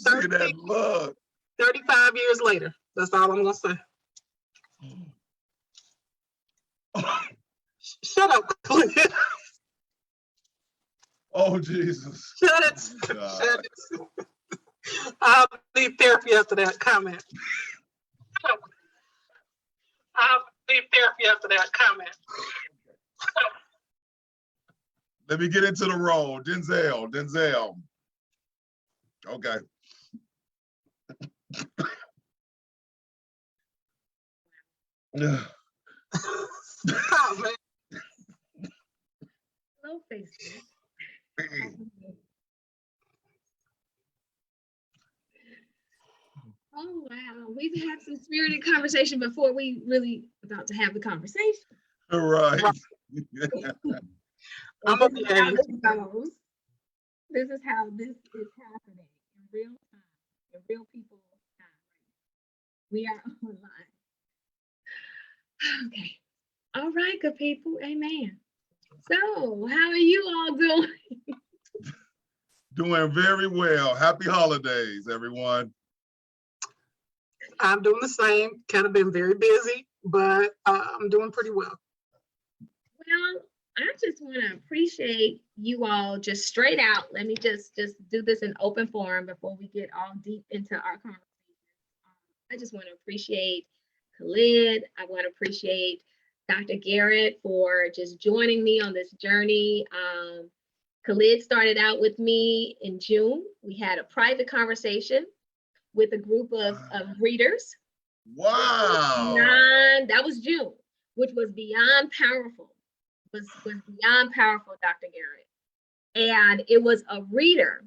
See that look. 35 years later. That's all I'm gonna say. Shut up, Clint. Oh, Jesus. Shut it. God. Shut it. I'll need therapy after that comment. I'll need therapy after that comment. Let me get into the role. Denzel. Okay. Oh, man. Hello, Facebook. Oh wow, we've had some spirited conversation before we really about to have the conversation. All right. I'm gonna be This is how angry. this goes. This is how this is happening in real time, in real people's time. We are online. Okay. All right, good people. Amen. So, how are you all doing? Doing very well. Happy holidays, everyone. I'm doing the same. Kind of been very busy, but I'm doing pretty well. Well, I just want to appreciate you all just straight out. Let me just do this in open forum before we get all deep into our conversation. I just want to appreciate Khalid. I want to appreciate Dr. Garrett for just joining me on this journey. Khalid started out with me in June. We had a private conversation with a group of readers. Wow. That was June, which was beyond powerful. Was beyond powerful, Dr. Garrett. And it was a reader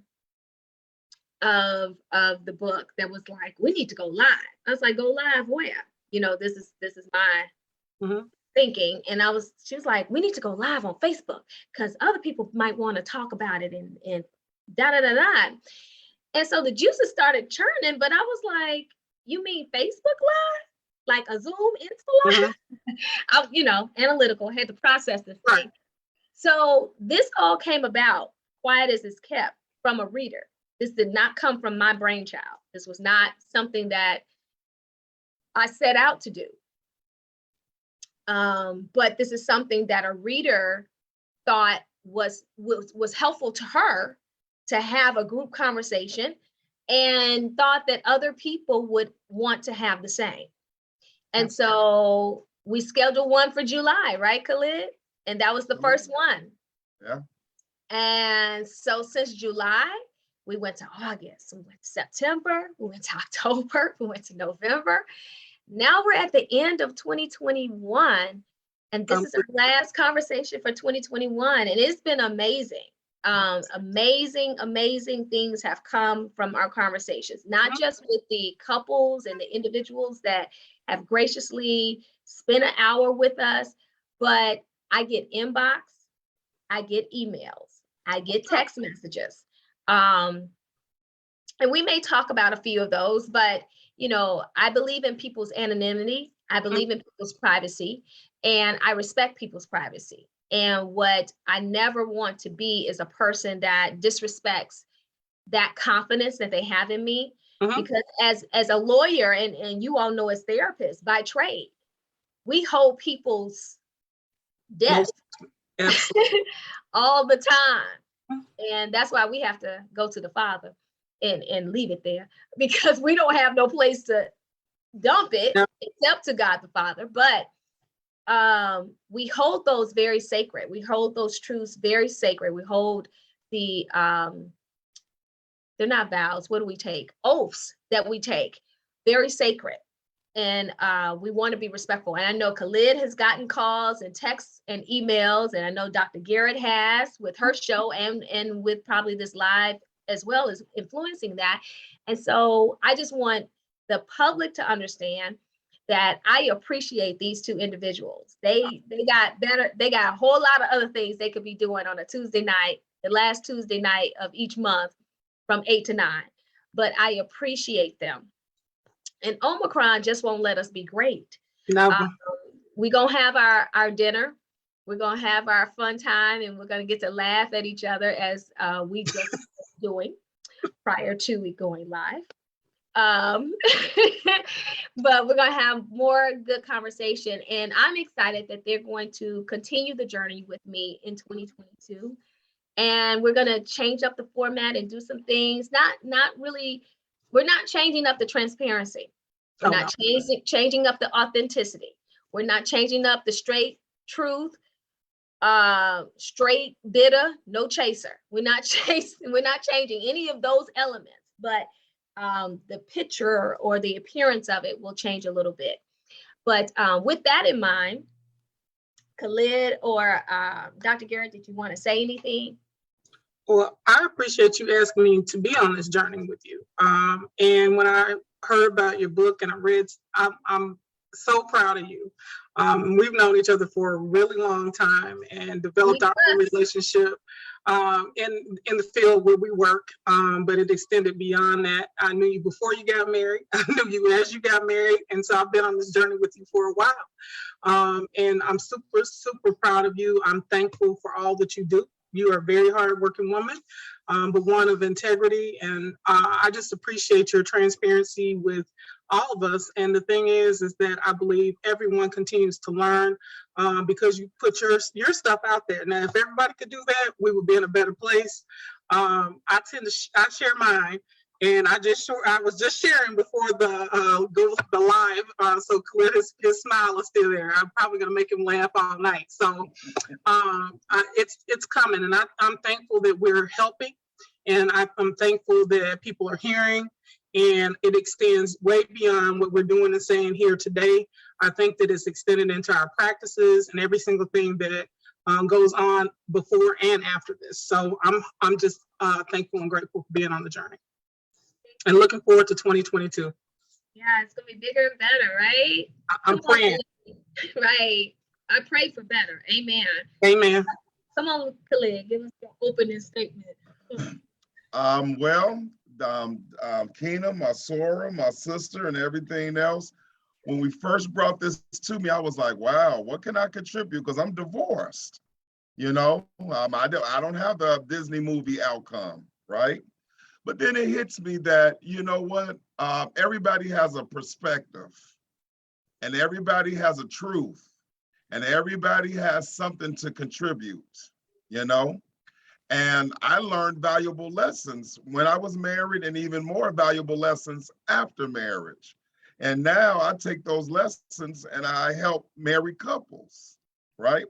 of the book that was like, we need to go live. I was like, go live where? You know, this is my thinking. And she was like, we need to go live on Facebook because other people might want to talk about it and da da da da. And so the juices started churning, but I was like, you mean Facebook Live? Like a Zoom Insta Live? I, analytical, had to process this thing. Right. So this all came about, quiet as it's kept, from a reader. This did not come from my brainchild. This was not something that I set out to do. But this is something that a reader thought was helpful to her to have a group conversation and thought that other people would want to have the same. And so we scheduled one for July, right, Khalid? And that was the first one. Yeah. And so since July, we went to August, we went to September, we went to October, we went to November. Now we're at the end of 2021, and this is our last conversation for 2021, and it's been amazing. Amazing things have come from our conversations, not just with the couples and the individuals that have graciously spent an hour with us, but I get inbox, I get emails, I get text messages. And we may talk about a few of those, but I believe in people's anonymity. I believe in people's privacy, and I respect people's privacy. And what I never want to be is a person that disrespects that confidence that they have in me. Because as a lawyer, and you all know as therapists by trade, we hold people's death all the time. And that's why we have to go to the Father and leave it there, because we don't have no place to dump it except to God the Father. But we hold those very sacred. We hold those truths very sacred. We hold the they're not vows. What do we take? Oaths that we take, very sacred. And we want to be respectful. And I know Khalid has gotten calls and texts and emails, and I know Dr. Garrett has with her show and with probably this live as well as influencing that. And so I just want the public to understand that I appreciate these two individuals. They got a whole lot of other things they could be doing on a Tuesday night, the last Tuesday night of each month from 8 to 9. But I appreciate them. And Omicron just won't let us be great. We're gonna have our dinner. We're gonna have our fun time, and we're gonna get to laugh at each other as we just doing. prior to it going live. But we're going to have more good conversation, and I'm excited that they're going to continue the journey with me in 2022. And we're going to change up the format and do some things. Not really, we're not changing up the transparency. We're not changing up the authenticity. We're not changing up the straight truth, straight bitter, no chaser. We're not changing any of those elements, but the picture or the appearance of it will change a little bit. But with that in mind, Khalid or Dr. Garrett, did you want to say anything? Well, I appreciate you asking me to be on this journey with you. And when I heard about your book and I read, I'm so proud of you. We've known each other for a really long time and developed our own relationship in the field where we work, but it extended beyond that. I knew you before you got married. I knew you as you got married. And so I've been on this journey with you for a while. And I'm super, super proud of you. I'm thankful for all that you do. You are a very hardworking woman, but one of integrity. And I just appreciate your transparency with all of us. And the thing is that I believe everyone continues to learn because you put your stuff out there. Now, if everybody could do that, we would be in a better place. I share mine. And I was just sharing before the live, so Khalid, his smile is still there. I'm probably gonna make him laugh all night. So it's coming, and I'm thankful that we're helping, and I'm thankful that people are hearing, and it extends way beyond what we're doing and saying here today. I think that it's extended into our practices and every single thing that goes on before and after this. So I'm just thankful and grateful for being on the journey. And looking forward to 2022. Yeah, it's gonna be bigger and better, right? I'm praying. Right. I pray for better. Amen. Amen. Come on, Khalid, give us your opening statement. Keena, my Sora, my sister, and everything else. When we first brought this to me, I was like, wow, what can I contribute? Because I'm divorced. I don't have the Disney movie outcome, right? But then it hits me that, you know what, everybody has a perspective and everybody has a truth and everybody has something to contribute, And I learned valuable lessons when I was married and even more valuable lessons after marriage. And now I take those lessons and I help married couples, right?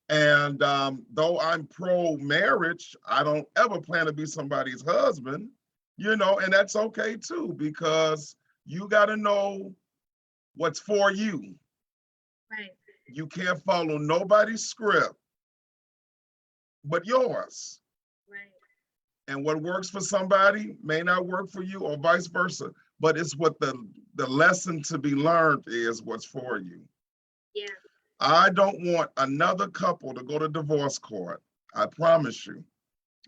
And though I'm pro-marriage, I don't ever plan to be somebody's husband, and that's okay too, because you got to know what's for you. Right. You can't follow nobody's script but yours. Right. And what works for somebody may not work for you or vice versa, but it's what the lesson to be learned is what's for you. Yeah. I don't want another couple to go to divorce court. I promise you.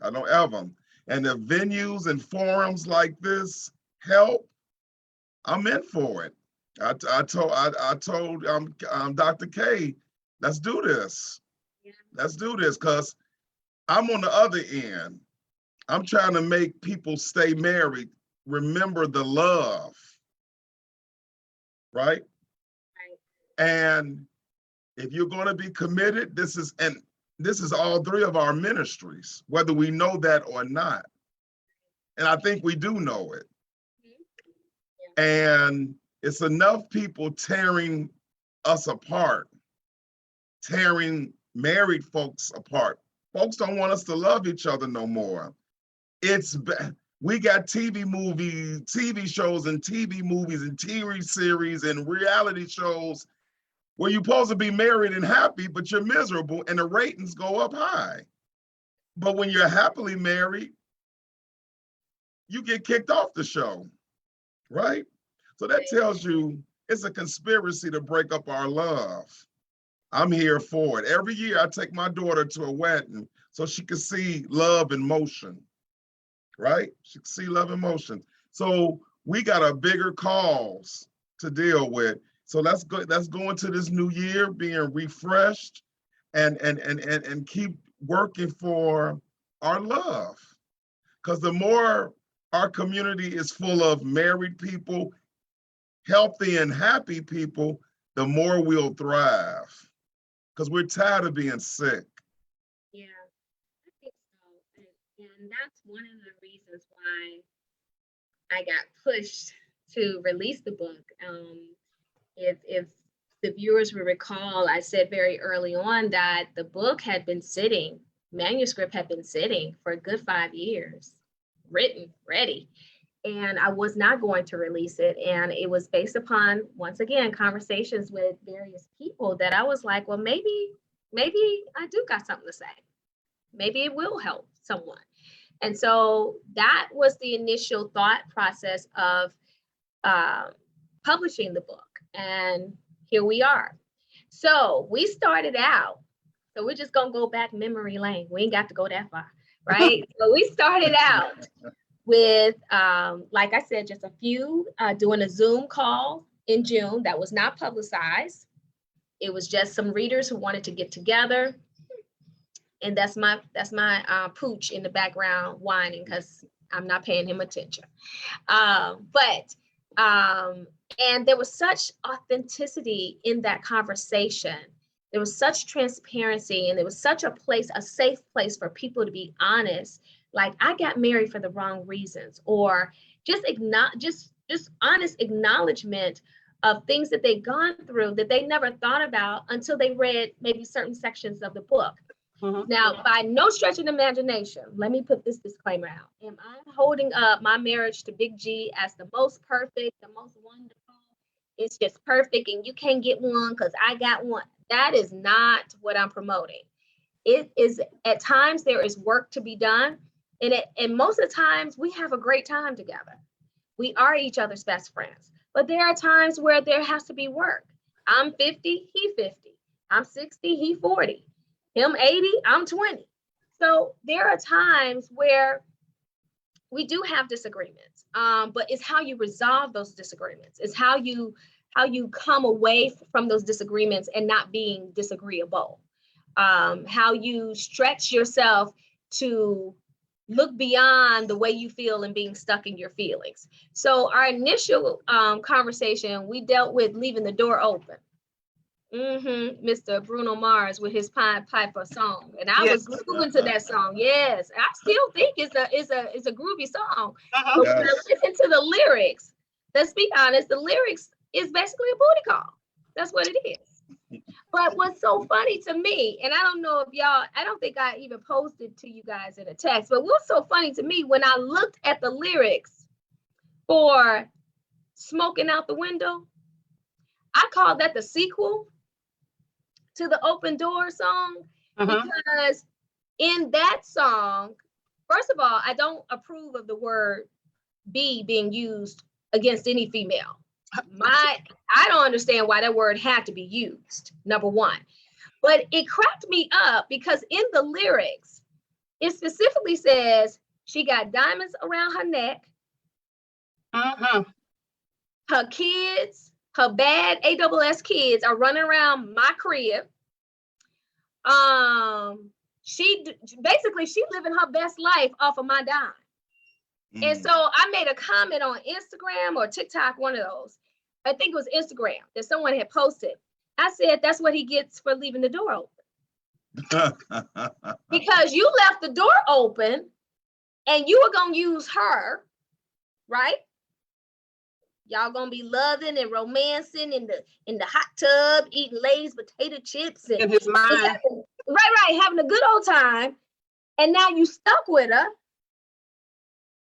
I don't ever. And if venues and forums like this help, I'm in for it. I told Dr. K, let's do this. Yeah. Let's do this, because I'm on the other end. I'm trying to make people stay married, remember the love, right? And if you're going to be committed, this is all three of our ministries, whether we know that or not. And I think we do know it. And it's enough people tearing us apart, tearing married folks apart. Folks don't want us to love each other no more. We got TV shows and TV movies and TV series and reality shows where you're supposed to be married and happy, but you're miserable and the ratings go up high. But when you're happily married, you get kicked off the show, right? So that tells you it's a conspiracy to break up our love. I'm here for it. Every year I take my daughter to a wedding so she can see love in motion, right? She can see love in motion. So we got a bigger cause to deal with. So let's go into this new year being refreshed and keep working for our love. Because the more our community is full of married people, healthy and happy people, the more we'll thrive. Because we're tired of being sick. Yeah, I think so. And that's one of the reasons why I got pushed to release the book. If the viewers will recall, I said very early on that the book had been sitting, manuscript had been sitting for a good 5 years, written, ready. And I was not going to release it. And it was based upon, once again, conversations with various people that I was like, well, maybe I do got something to say. Maybe it will help someone. And so that was the initial thought process of publishing the book. And here we are. So we started out, so we're just gonna go back memory lane. We ain't got to go that far, right? So we started out with, like I said, just a few, doing a Zoom call in June that was not publicized. It was just some readers who wanted to get together. And that's my pooch in the background whining because I'm not paying him attention. And there was such authenticity in that conversation. There was such transparency, and there was such a place, a safe place for people to be honest. Like, I got married for the wrong reasons, or just honest acknowledgement of things that they've gone through that they never thought about until they read maybe certain sections of the book. Mm-hmm. Now, by no stretch of the imagination, let me put this disclaimer out. Am I holding up my marriage to Big G as the most perfect, the most wonderful? It's just perfect and you can't get one because I got one. That is not what I'm promoting. It is, at times there is work to be done. And most of the times we have a great time together. We are each other's best friends. But there are times where there has to be work. I'm 50, he 50. I'm 60, he 40. Him 80, I'm 20. So there are times where we do have disagreements, but it's how you resolve those disagreements. It's how you come away from those disagreements and not being disagreeable. How you stretch yourself to look beyond the way you feel and being stuck in your feelings. So our initial conversation, we dealt with leaving the door open. Mr. Bruno Mars with his Pied Piper song, and I was grooving to that song. Yes, I still think it's a groovy song. But when I listen to the lyrics, let's be honest, the lyrics is basically a booty call. That's what it is. But what's so funny to me, and I don't know if y'all, I don't think I even posted to you guys in a text, but what's so funny to me when I looked at the lyrics for Smoking Out the Window, I called that the sequel to the Open Door song, because in that song, first of all, I don't approve of the word "be" being used against any female. I don't understand why that word had to be used, number one. But it cracked me up because in the lyrics, it specifically says she got diamonds around her neck. Her kids, her bad ASS kids are running around my crib. She living her best life off of my dime. And so I made a comment on Instagram or TikTok, one of those. I think it was Instagram that someone had posted. I said, that's what he gets for leaving the door open. Because you left the door open and you were going to use her, right? Y'all gonna be loving and romancing in the hot tub, eating Lay's potato chips and his mind. Having a good old time. And now you stuck with her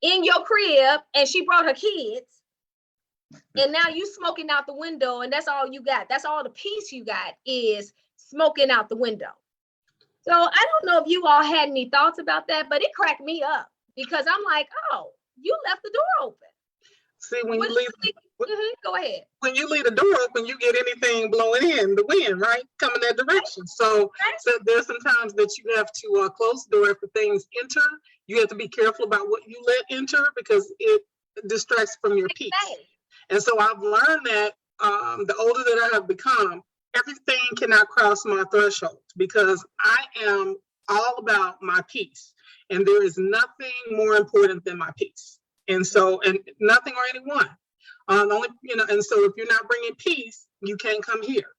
in your crib, and she brought her kids. And now you smoking out the window, and that's all you got. That's all the peace you got is smoking out the window. So I don't know if you all had any thoughts about that, but it cracked me up because I'm like, oh, you left the door open. See, when you leave, go ahead. When you leave the door open, you get anything blowing in, the wind, right? Coming that direction. So there's some times that you have to close the door if the things enter. You have to be careful about what you let enter because it distracts from your peace. And so I've learned that the older that I have become, everything cannot cross my threshold because I am all about my peace. And there is nothing more important than my peace. And so, and nothing or anyone. Only, and so if you're not bringing peace, you can't come here.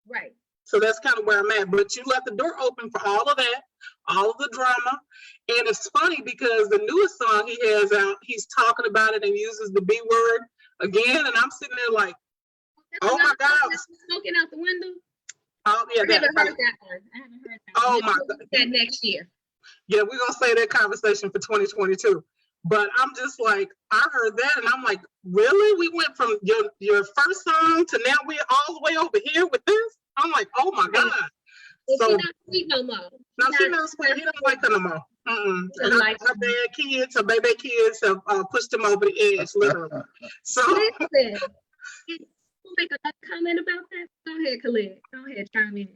Right. So that's kind of where I'm at. But you left the door open for all of that, all of the drama. And it's funny because the newest song he has out, he's talking about it and uses the B word again. And I'm sitting there like, oh my God. Smoking out the window. Oh, yeah. I haven't heard that one. I haven't heard that Oh, one. my We'll God. do that next year. Yeah, we're going to say that conversation for 2022. But I'm just like, I heard that and I'm like, really? We went from your first song to now we're all the way over here with this? I'm like, oh my God. Well, So, she's not sweet no more. no, she's not sweet. He don't like her no more. And her bad kids, her baby kids have pushed him over the edge, literally. So, Listen, we'll make a comment about that. Go ahead, Khalid. Go ahead, chime in.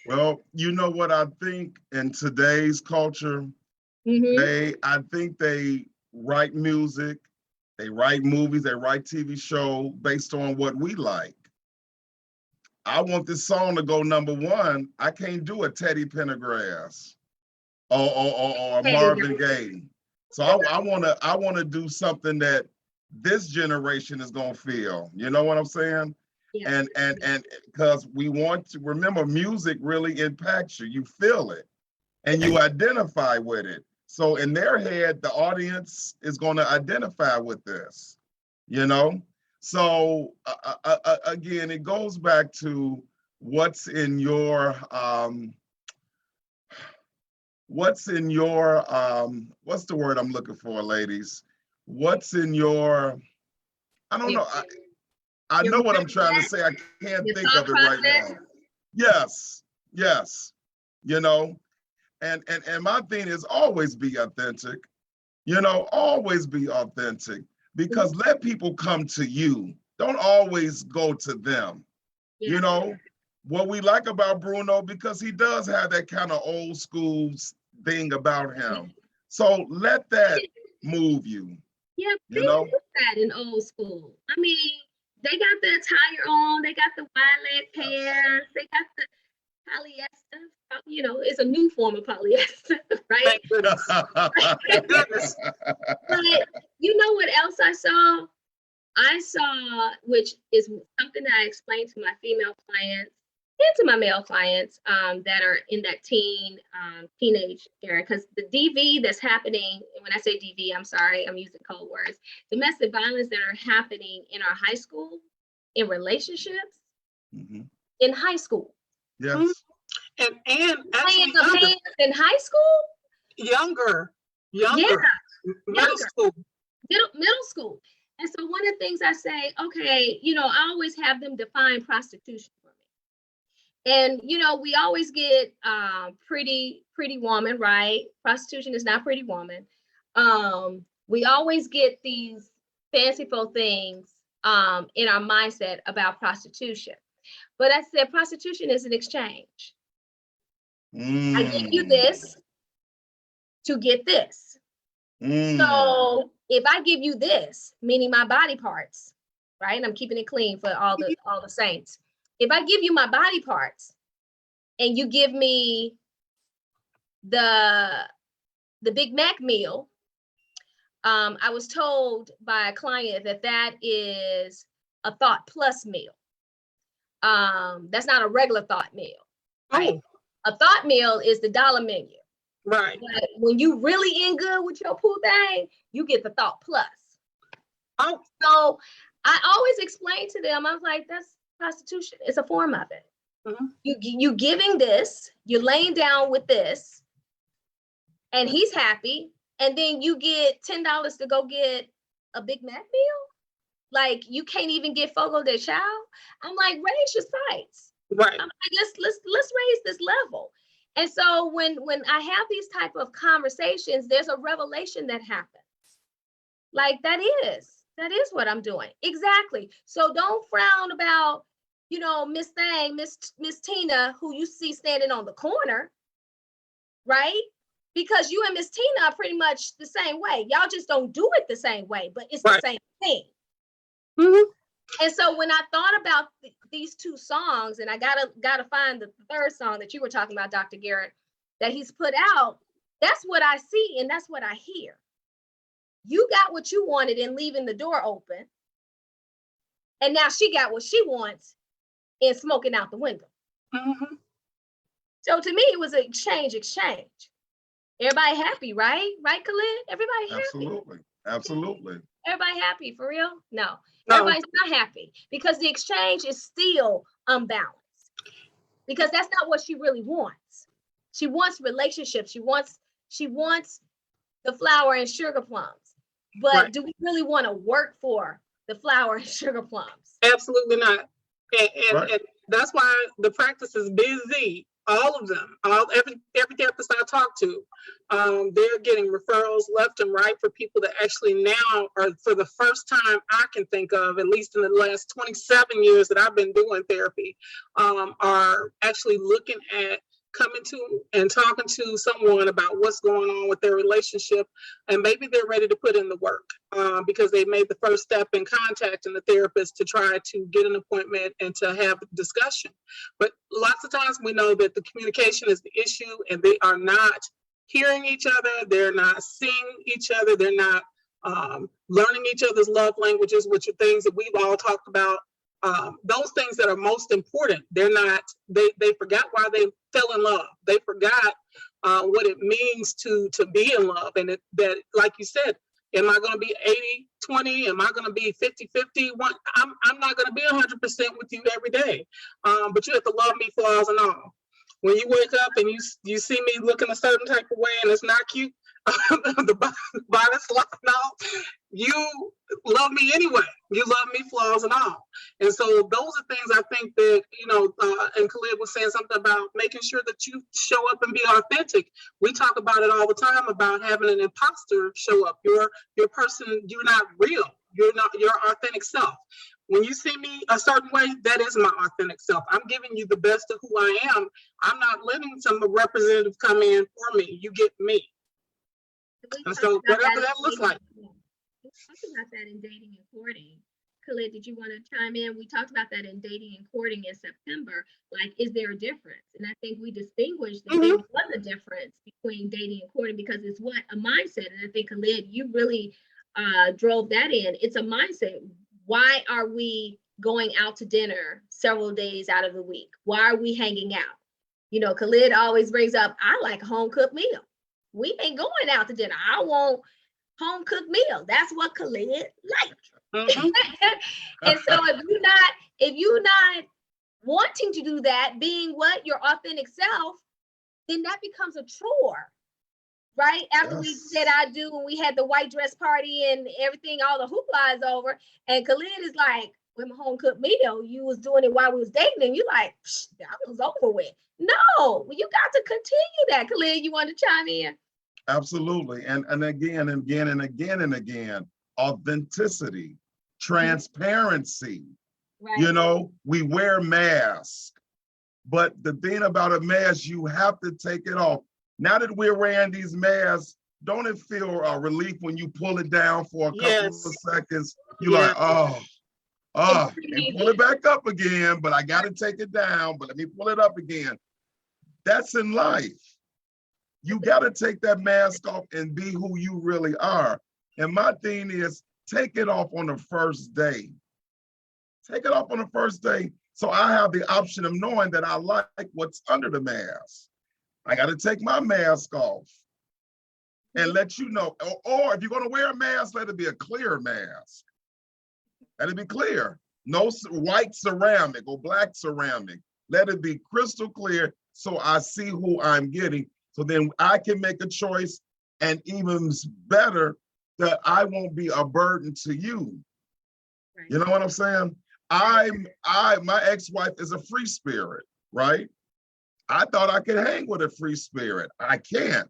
Well, you know what I think in today's culture, Mhm. I think they write music, they write movies, they write TV show based on what we like. I want this song to go #1. I can't do a Teddy Pendergrass or a Marvin Gaye. So I wanna do something that this generation is gonna feel. You know what I'm saying? Yeah. And because we want to remember, music really impacts you. You feel it and you identify with it. So in their head, the audience is going to identify with this, you know? So again, it goes back to what's in your, what's the word I'm looking for, ladies? What's in your, I don't know. I know what I'm trying to say. I can't think of it right now. Yes, yes, you know, and my thing is always be authentic, always be authentic, because let people come to you. Don't always go to them. Yeah. You know, what we like about Bruno, because he does have that kind of old school thing about him. So let that move you. Yeah, You know, that in old school. I mean, they got the attire on, they got the wide leg pants, they got the polyester. It's a new form of polyester, right? thank goodness. Thank goodness. But you know what else I saw? I saw, which is something that I explained to my female clients and to my male clients that are in that teenage era, because the DV that's happening, and when I say DV, I'm sorry, I'm using code words, domestic violence that are happening in our high school, in relationships, in high school. Yes. And Playing the hands in high school? Younger. Yeah. Middle school. Middle school. And so one of the things I say, okay, I always have them define prostitution for me. And, we always get pretty woman, right? Prostitution is not pretty woman. We always get these fanciful things in our mindset about prostitution. But I said prostitution is an exchange. I give you this to get this. So if I give you this, meaning my body parts, right? And I'm keeping it clean for all the saints. If I give you my body parts and you give me the Big Mac meal, I was told by a client that is a thought plus meal. That's not a regular thought meal, right? A thought meal is the dollar menu. Right. But when you really in good with your poo thing, you get the thought plus. Oh. So I always explain to them, I was like, that's prostitution. It's a form of it. Mm-hmm. You giving this, you're laying down with this, and he's happy, and then you get $10 to go get a Big Mac meal? Like, you can't even get Fogo de Chao? I'm like, raise your sights. Right. I'm like, let's raise this level. And so when I have these type of conversations, there's a revelation that happens. Like, that is what I'm doing. Exactly. So don't frown about, Miss Thang, Miss Tina, who you see standing on the corner, right? Because you and Miss Tina are pretty much the same way. Y'all just don't do it the same way, but it's the same thing. Mm-hmm. And so when I thought about these two songs, and I gotta find the third song that you were talking about, Dr. Garrett, that he's put out, that's what I see and that's what I hear. You got what you wanted in leaving the door open. And now she got what she wants in smoking out the window. Mhm. So to me, it was an exchange. Everybody happy, right? Right, Khalid? Everybody happy. Absolutely. Absolutely. Everybody happy for real? No, No. everybody's not happy because the exchange is still unbalanced. Because that's not what she really wants. She wants relationships. She wants the flour and sugar plums. But Right. do we really want to work for the flour and sugar plums? Absolutely not. And Right. and that's why the practice is busy. All of them, every therapist I talk to, they're getting referrals left and right for people that actually now are, for the first time I can think of, at least in the last 27 years that I've been doing therapy, are actually looking at coming to and talking to someone about what's going on with their relationship, and maybe they're ready to put in the work because they made the first step in contacting the therapist to try to get an appointment and to have a discussion. But lots of times we know that the communication is the issue, and they are not hearing each other, they're not seeing each other, they're not learning each other's love languages, which are things that we've all talked about. Those things that are most important, they're not, they forgot why they fell in love. They forgot what it means to be in love. And that, like you said, am I going to be 80-20? Am I going to be 50-50? I'm not going to be 100% with you every day. But you have to love me, flaws and all. When you wake up and you see me looking a certain type of way and it's not cute, the body slide and all, you love me anyway. You love me, flaws and all. And so those are things I think that, and Khalid was saying something about making sure that you show up and be authentic. We talk about it all the time about having an imposter show up. Your person, you're not real. You're not your authentic self. When you see me a certain way, that is my authentic self. I'm giving you the best of who I am. I'm not letting some representative come in for me. You get me. And so whatever that looks like. We talked about that in dating and courting. Khalid, did you want to chime in? We talked about that in dating and courting in September. Like, is there a difference? And I think we distinguished that there was a difference between dating and courting because it's what a mindset. And I think Khalid, you really drove that in. It's a mindset. Why are we going out to dinner several days out of the week? Why are we hanging out? Khalid always brings up, I like a home cooked meal. We ain't going out to dinner. I want home cooked meal. That's what Khalid likes. Mm-hmm. And so if you're not wanting to do that, being what your authentic self, then that becomes a chore. Right after we said I do when we had the white dress party and everything, all the hoopla is over, and Khalid is like, with my home cooked meal, you was doing it while we was dating, and you like, that was over with. No, you got to continue that. Khalid, you want to chime in? Absolutely. And again, authenticity, transparency. Right. We wear masks, but the thing about a mask, you have to take it off. Now that we're wearing these masks, don't it feel a relief when you pull it down for a couple of seconds? You're like, and pull it back up again, but I got to take it down, but let me pull it up again. That's in life. You got to take that mask off and be who you really are. And my thing is, take it off on the first day. Take it off on the first day. So I have the option of knowing that I like what's under the mask. I got to take my mask off and let you know. Or if you're going to wear a mask, let it be a clear mask. Let it be clear. No white ceramic or black ceramic. Let it be crystal clear so I see who I'm getting. So then I can make a choice, and even better, that I won't be a burden to you. Right. You know what I'm saying? My ex-wife is a free spirit, right? I thought I could hang with a free spirit. I can't.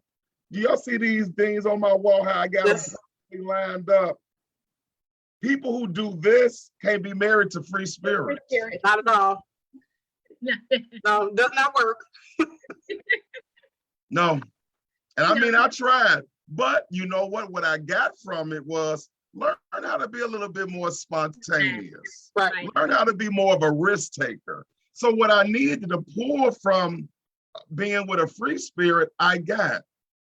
Do y'all see these things on my wall, how I got them lined up? People who do this can't be married to free spirits. Not at all. No, does not work. No. And I mean, I tried, but you know what? What I got from it was learn how to be a little bit more spontaneous. Right. Learn how to be more of a risk taker. So what I needed to pull from being with a free spirit, I got.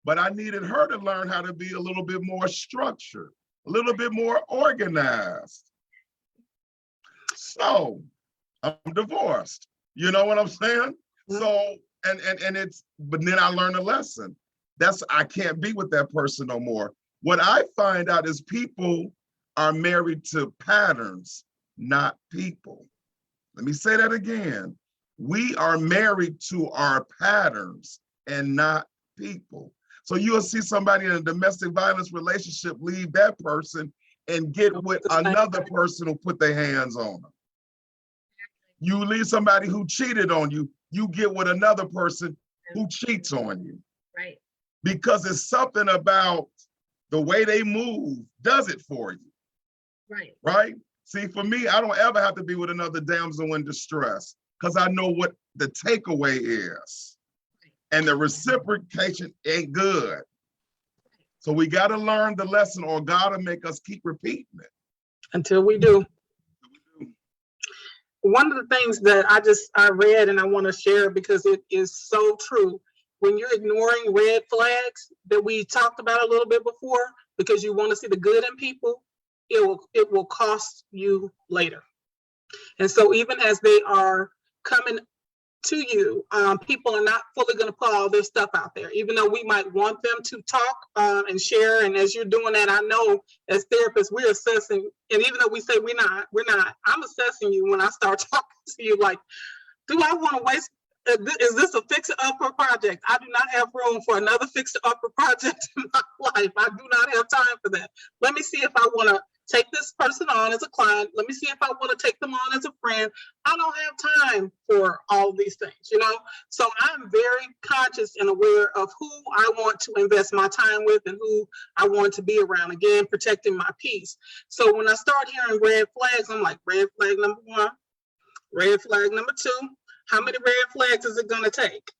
but I needed her to learn how to be a little bit more structured, a little bit more organized. So I'm divorced. You know what I'm saying? So, and it's, but then I learned a lesson. I can't be with that person no more. What I find out is people are married to patterns, not people. Let me say that again. We are married to our patterns and not people. So you'll see somebody in a domestic violence relationship leave that person and get with another person who put their hands on them. You leave somebody who cheated on you, you get with another person who cheats on you. Right. Because it's something about the way they move does it for you. Right. Right? See, for me, I don't ever have to be with another damsel in distress because I know what the takeaway is. And the reciprocation ain't good. So we got to learn the lesson, or God will make us keep repeating it. Until we do. One of the things that I read and I want to share because it is so true. When you're ignoring red flags that we talked about a little bit before, because you want to see the good in people, it will cost you later. And so even as they are coming to you, people are not fully going to put all their stuff out there, even though we might want them to talk and share. And as you're doing that, I know as therapists, we're assessing, and even though we say we're not, I'm assessing you when I start talking to you, like, do I want to waste, is this a fixer-upper project? I do not have room for another fixer-upper project in my life. I do not have time for that. Let me see if I want to take this person on as a client. Let me see if I want to take them on as a friend. I don't have time for all of these things, you know? So I'm very conscious and aware of who I want to invest my time with and who I want to be around. Again, protecting my peace. So when I start hearing red flags, I'm like, red flag number 1, red flag number 2. How many red flags is it gonna take?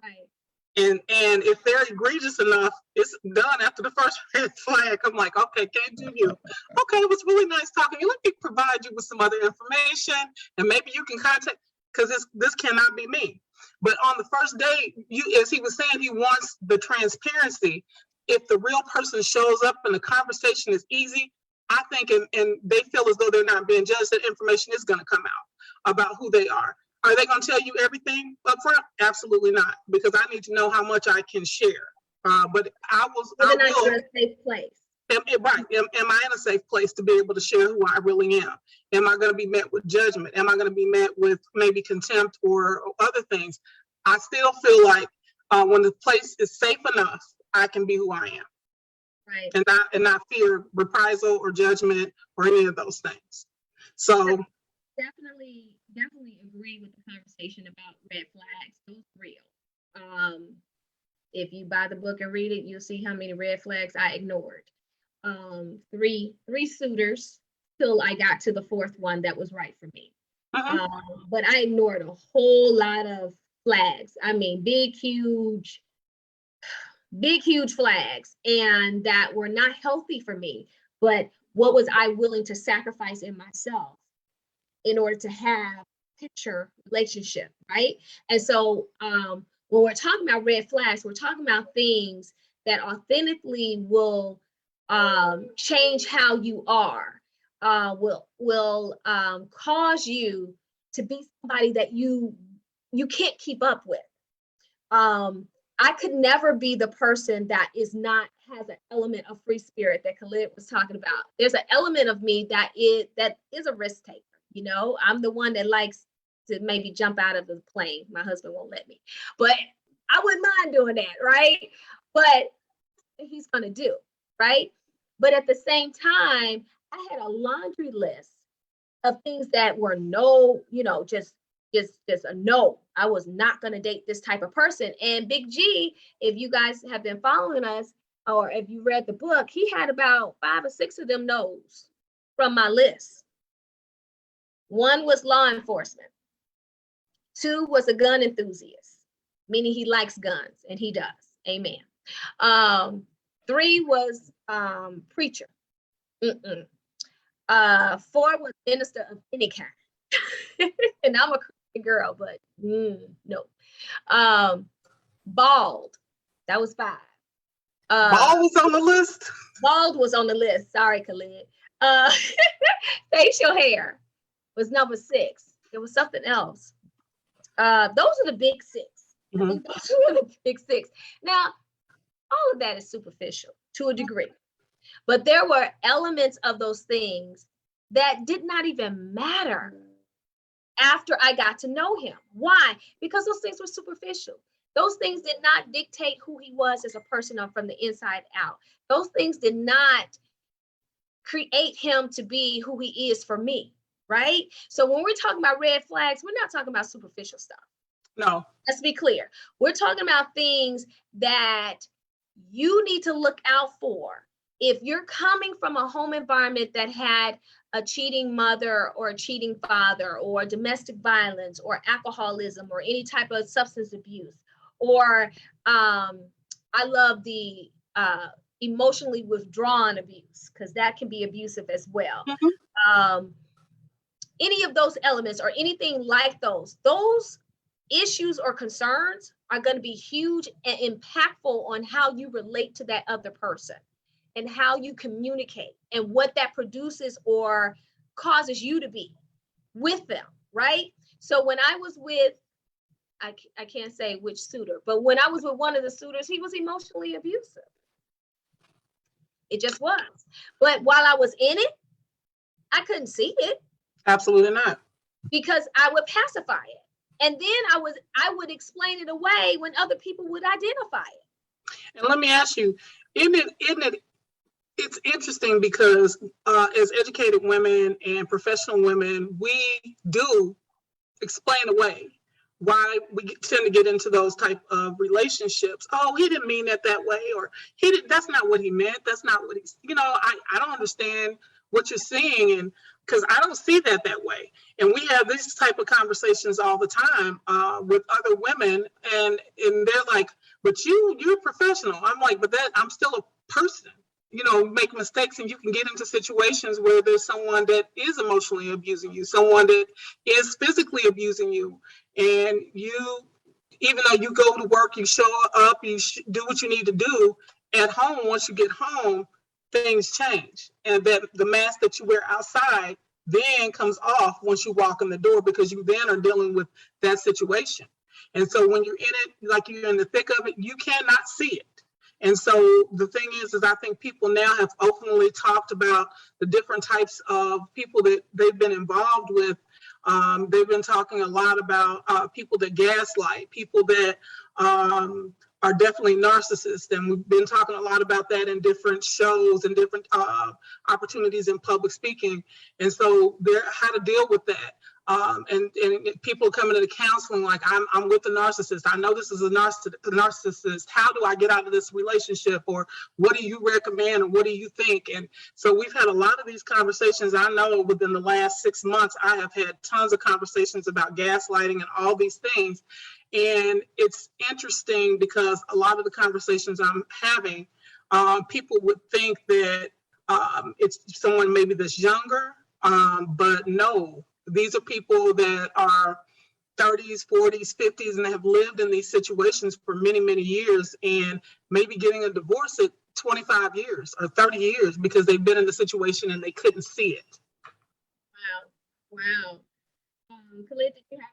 Right. And if they're egregious enough, it's done after the first red flag. I'm like, okay, can't do you. Okay, it was really nice talking to you. Let me provide you with some other information, and maybe you can contact, because this cannot be me. But on the first day, as he was saying, he wants the transparency. If the real person shows up and the conversation is easy, I think, and they feel as though they're not being judged, that information is going to come out about who they are. Are they going to tell you everything up front? Absolutely not, because I need to know how much I can share. But I will. In a safe place. Right. Am I in a safe place to be able to share who I really am? Am I going to be met with judgment? Am I going to be met with maybe contempt or other things? I still feel like when the place is safe enough, I can be who I am. Right. And not fear reprisal or judgment or any of those things. So definitely agree with the conversation about red flags. Those real. If you buy the book and read it, you'll see how many red flags I ignored. Three suitors till I got to the fourth one that was right for me. But I ignored a whole lot of flags. I mean, big, huge flags, and that were not healthy for me. But what was I willing to sacrifice in myself in order to have a picture relationship, right? And so when we're talking about red flags, we're talking about things that authentically will change how you are, will cause you to be somebody that you can't keep up with. I could never be the person that has an element of free spirit that Khalid was talking about. There's an element of me that is a risk taker. You know, I'm the one that likes to maybe jump out of the plane. My husband won't let me, but I wouldn't mind doing that, right? But he's gonna do, right? But at the same time, I had a laundry list of things that were no, just a no. I was not gonna date this type of person. And Big G, if you guys have been following us, or if you read the book, he had about 5 or 6 of them no's from my list. 1 was law enforcement. 2 was a gun enthusiast, meaning he likes guns, and he does. Amen. 3 was preacher. 4 was minister of any kind. And I'm a Christian girl, but no. Bald. That was 5. Ball was on the list. Bald was on the list. Sorry, Khalid. Uh, facial hair was number 6. There was something else. Those are the big 6. I think those are the big 6. Now, all of that is superficial to a degree, but there were elements of those things that did not even matter after I got to know him. Why? Because those things were superficial. Those things did not dictate who he was as a person or from the inside out. Those things did not create him to be who he is for me, right? So when we're talking about red flags, we're not talking about superficial stuff. No. Let's be clear. We're talking about things that you need to look out for. If you're coming from a home environment that had a cheating mother or a cheating father or domestic violence or alcoholism or any type of substance abuse, or I love the emotionally withdrawn abuse, because that can be abusive as well. Any of those elements or anything like those issues or concerns are going to be huge and impactful on how you relate to that other person and how you communicate and what that produces or causes you to be with them, right? So when I was with, I can't say which suitor, but when I was with one of the suitors, he was emotionally abusive. It just was. But while I was in it, I couldn't see it. Absolutely not. Because I would pacify it. And then I would explain it away when other people would identify it. And let me ask you, it's interesting because as educated women and professional women, we do explain away why we tend to get into those type of relationships. Oh, he didn't mean that way, or that's not what he meant. That's not what he's, I don't understand what you're saying, and because I don't see that way. And we have these type of conversations all the time with other women, and they're like, but you're a professional. I'm like, but I'm still a person. Make mistakes, and you can get into situations where there's someone that is emotionally abusing you, someone that is physically abusing you, and you, even though you go to work, you show up, you do what you need to do at home. Once you get home, things change, and that the mask that you wear outside then comes off once you walk in the door, because you then are dealing with that situation. And so when you're in it, like you're in the thick of it, you cannot see it. And so the thing is I think people now have openly talked about the different types of people that they've been involved with. They've been talking a lot about people that gaslight, people that are definitely narcissists. And we've been talking a lot about that in different shows and different opportunities in public speaking. And so how to deal with that. And people coming to the counseling like, I'm with a narcissist. I know this is a narcissist. How do I get out of this relationship? Or what do you recommend? Or what do you think? And so we've had a lot of these conversations. I know within the last 6 months, I have had tons of conversations about gaslighting and all these things. And it's interesting because a lot of the conversations I'm having, people would think that it's someone maybe that's younger, but no. These are people that are 30s, 40s, 50s, and have lived in these situations for many, many years, and maybe getting a divorce at 25 years or 30 years because they've been in the situation and they couldn't see it. Wow. Khalid, did you have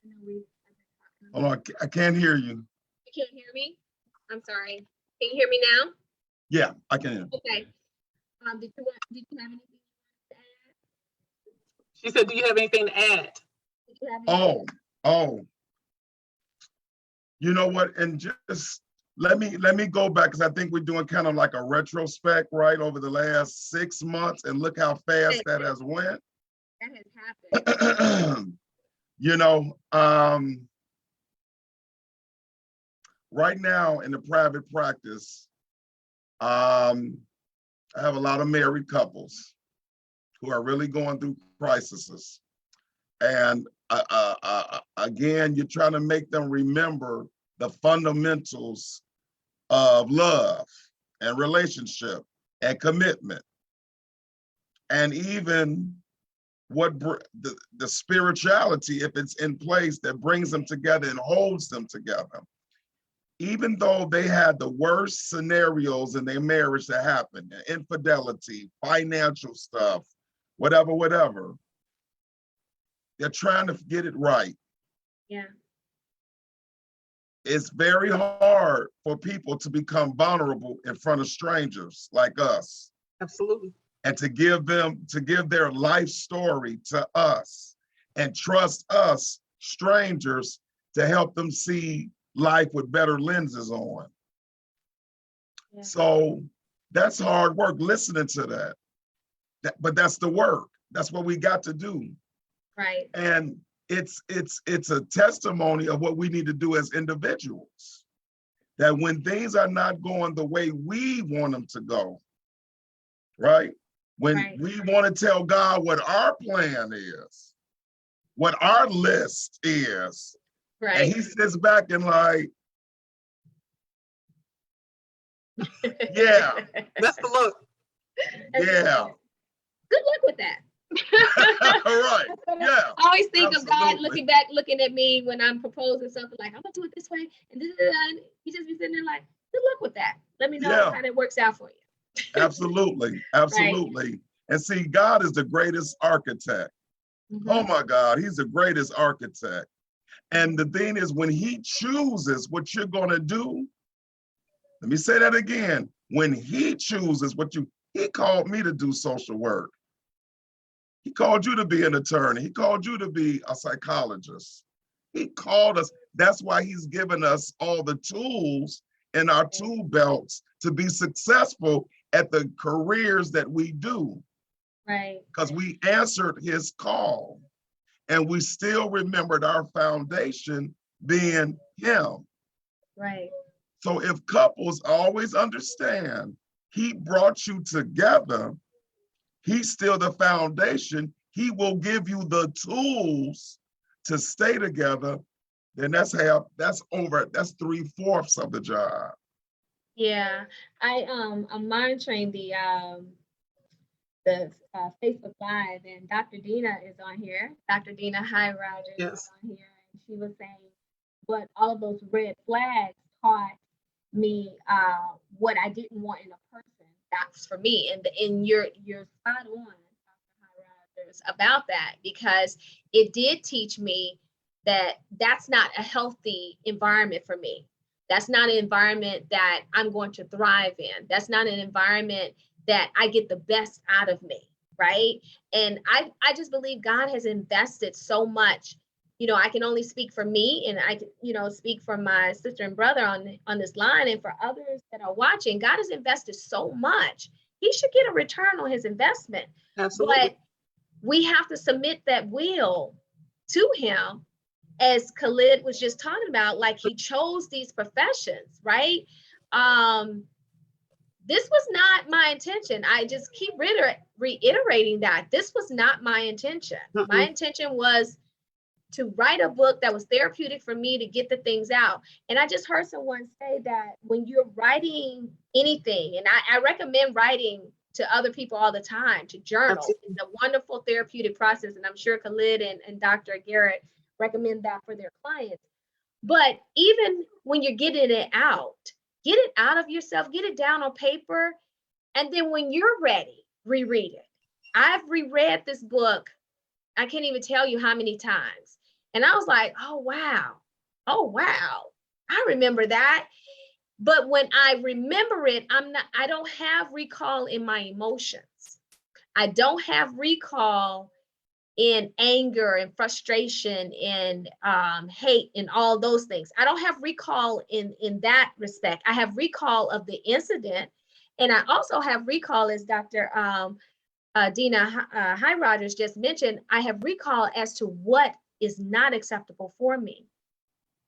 anything? Hold on, I can't hear you. You can't hear me? I'm sorry. Can you hear me now? Yeah, I can hear. Okay. Did you have anything? She said, do you have anything to add? Oh, you know what? And just let me go back, because I think we're doing kind of like a retrospect, right, over the last 6 months, and look how fast that has went. That has happened. Right now in the private practice, I have a lot of married couples who are really going through crises. And again, you're trying to make them remember the fundamentals of love and relationship and commitment. And even what the spirituality, if it's in place, that brings them together and holds them together. even though they had the worst scenarios in their marriage that happened, infidelity, financial stuff, whatever, they're trying to get it right. Yeah. It's very hard for people to become vulnerable in front of strangers like us. Absolutely. And to give their life story to us and trust us, strangers, to help them see life with better lenses on. Yeah. So that's hard work listening to that. But that's the work. That's what we got to do. Right. And it's a testimony of what we need to do as individuals. That when things are not going the way we want them to go, right? When we want to tell God what our plan is, what our list is, Right. and he sits back and like, yeah, That's the look. yeah. Good luck with that. All right. Yeah. I always think of God Absolutely. looking at me when I'm proposing something like, I'm gonna do it this way, and he just be sitting there like, good luck with that. Let me know Yeah. how that works out for you. Absolutely. Absolutely. And see, God is the greatest architect. Oh my God, he's the greatest architect. And the thing is, when he chooses what you're going to do, let me say that again. When he chooses he called me to do social work. He called you to be an attorney. He called you to be a psychologist. He called us. That's why he's given us all the tools in our tool belts to be successful at the careers that we do. Right. Because we answered his call and we still remembered our foundation being him. Right. So if couples always understand he brought you together, he's still the foundation, he will give you the tools to stay together, then that's 3/4 of the job. Yeah. I'm monitoring the Facebook Live, and Dr. Dina is on here. Dr. Dina High Rogers is on here, and she was saying what all of those red flags taught me what I didn't want in a person. That's for me, and you're spot on, Dr. High Rogers, about that, because it did teach me that that's not a healthy environment for me. That's not an environment that I'm going to thrive in. That's not an environment that I get the best out of me, right? And I just believe God has invested so much. You know, I can only speak for me, and I can, speak for my sister and brother on this line, and for others that are watching. God has invested so much. He should get a return on his investment. Absolutely. But we have to submit that will to him, as Khalid was just talking about, like he chose these professions, right? This was not my intention. I just keep reiterating that this was not my intention. My intention was to write a book that was therapeutic for me to get the things out. And I just heard someone say that when you're writing anything, and I recommend writing to other people all the time, to journal. Absolutely. It's a wonderful therapeutic process. And I'm sure Khalid and Dr. Garrett recommend that for their clients. But even when you're getting it out of yourself, get it down on paper. And then when you're ready, reread it. I've reread this book, I can't even tell you how many times. And I was like, oh, wow. I remember that. But when I remember it, I don't have recall in my emotions. I don't have recall in anger and frustration and hate and all those things. I don't have recall in that respect. I have recall of the incident. And I also have recall, as Dr. Dina High Rogers just mentioned, I have recall as to what is not acceptable for me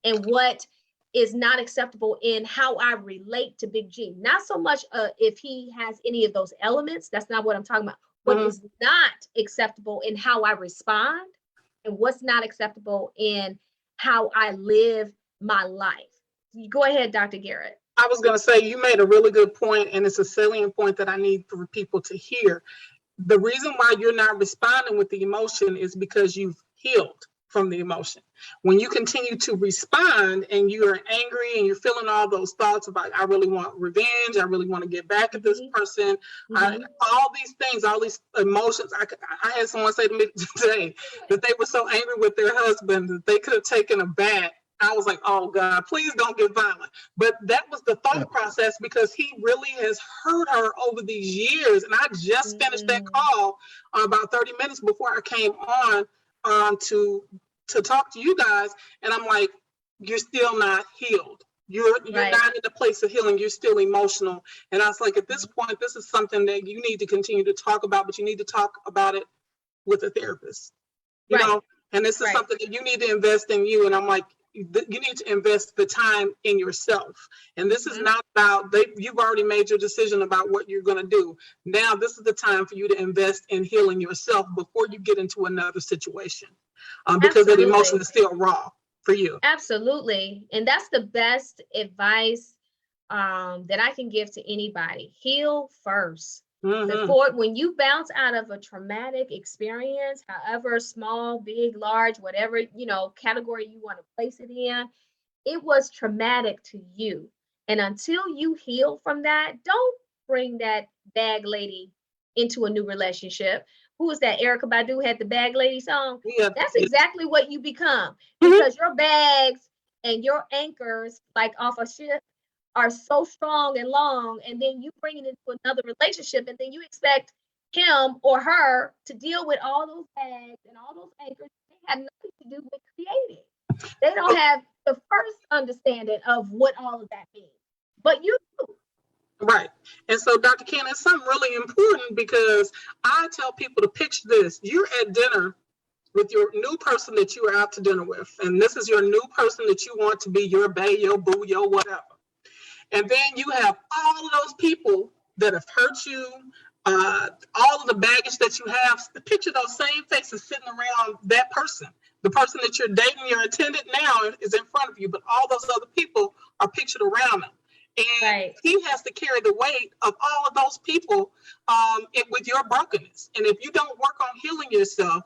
and what is not acceptable in how I relate to Big G. Not so much if he has any of those elements. That's not what I'm talking about. What is not acceptable in how I respond, and what's not acceptable in how I live my life. Go ahead, Dr. Garrett. I was going to say, you made a really good point, and it's a salient point that I need for people to hear. The reason why you're not responding with the emotion is because you've healed from the emotion. When you continue to respond and you're angry and you're feeling all those thoughts about, I really want revenge, I really want to get back at this person, all these things, all these emotions. I had someone say to me today that they were so angry with their husband that they could have taken a bat. I was like, oh God, please don't get violent. But that was the thought process, because he really has hurt her over these years. And I just finished that call about 30 minutes before I came on to talk to you guys. And I'm like, you're still not healed. You're not in the place of healing. You're still emotional. And I was like, at this point, this is something that you need to continue to talk about, but you need to talk about it with a therapist, you know? And this is something that you need to invest in you. And I'm like, you need to invest the time in yourself. And this is not about, you've already made your decision about what you're going to do. Now, this is the time for you to invest in healing yourself before you get into another situation, because that emotion is still raw for you. Absolutely. And that's the best advice that I can give to anybody. Heal first. Before, when you bounce out of a traumatic experience, however small, big, large, whatever, you know, category you want to place it in, it was traumatic to you. And until you heal from that, don't bring that bag lady into a new relationship. Who was that? Erykah Badu had the Bag Lady song. Yeah, that's exactly what you become, because your bags and your anchors, like off a ship, are so strong and long, and then you bring it into another relationship, and then you expect him or her to deal with all those bags and all those anchors. They have nothing to do with creating. They don't have the first understanding of what all of that means, but you do. Right. And so, Dr. Ken, it's something really important, because I tell people to picture this. You're at dinner with your new person that you are out to dinner with, and this is your new person that you want to be your bae, your boo, your whatever. And then you have all of those people that have hurt you, all of the baggage that you have. Picture those same faces sitting around that person. The person that you're dating, your attendant now, is in front of you, but all those other people are pictured around them. And he has to carry the weight of all of those people with your brokenness. And if you don't work on healing yourself,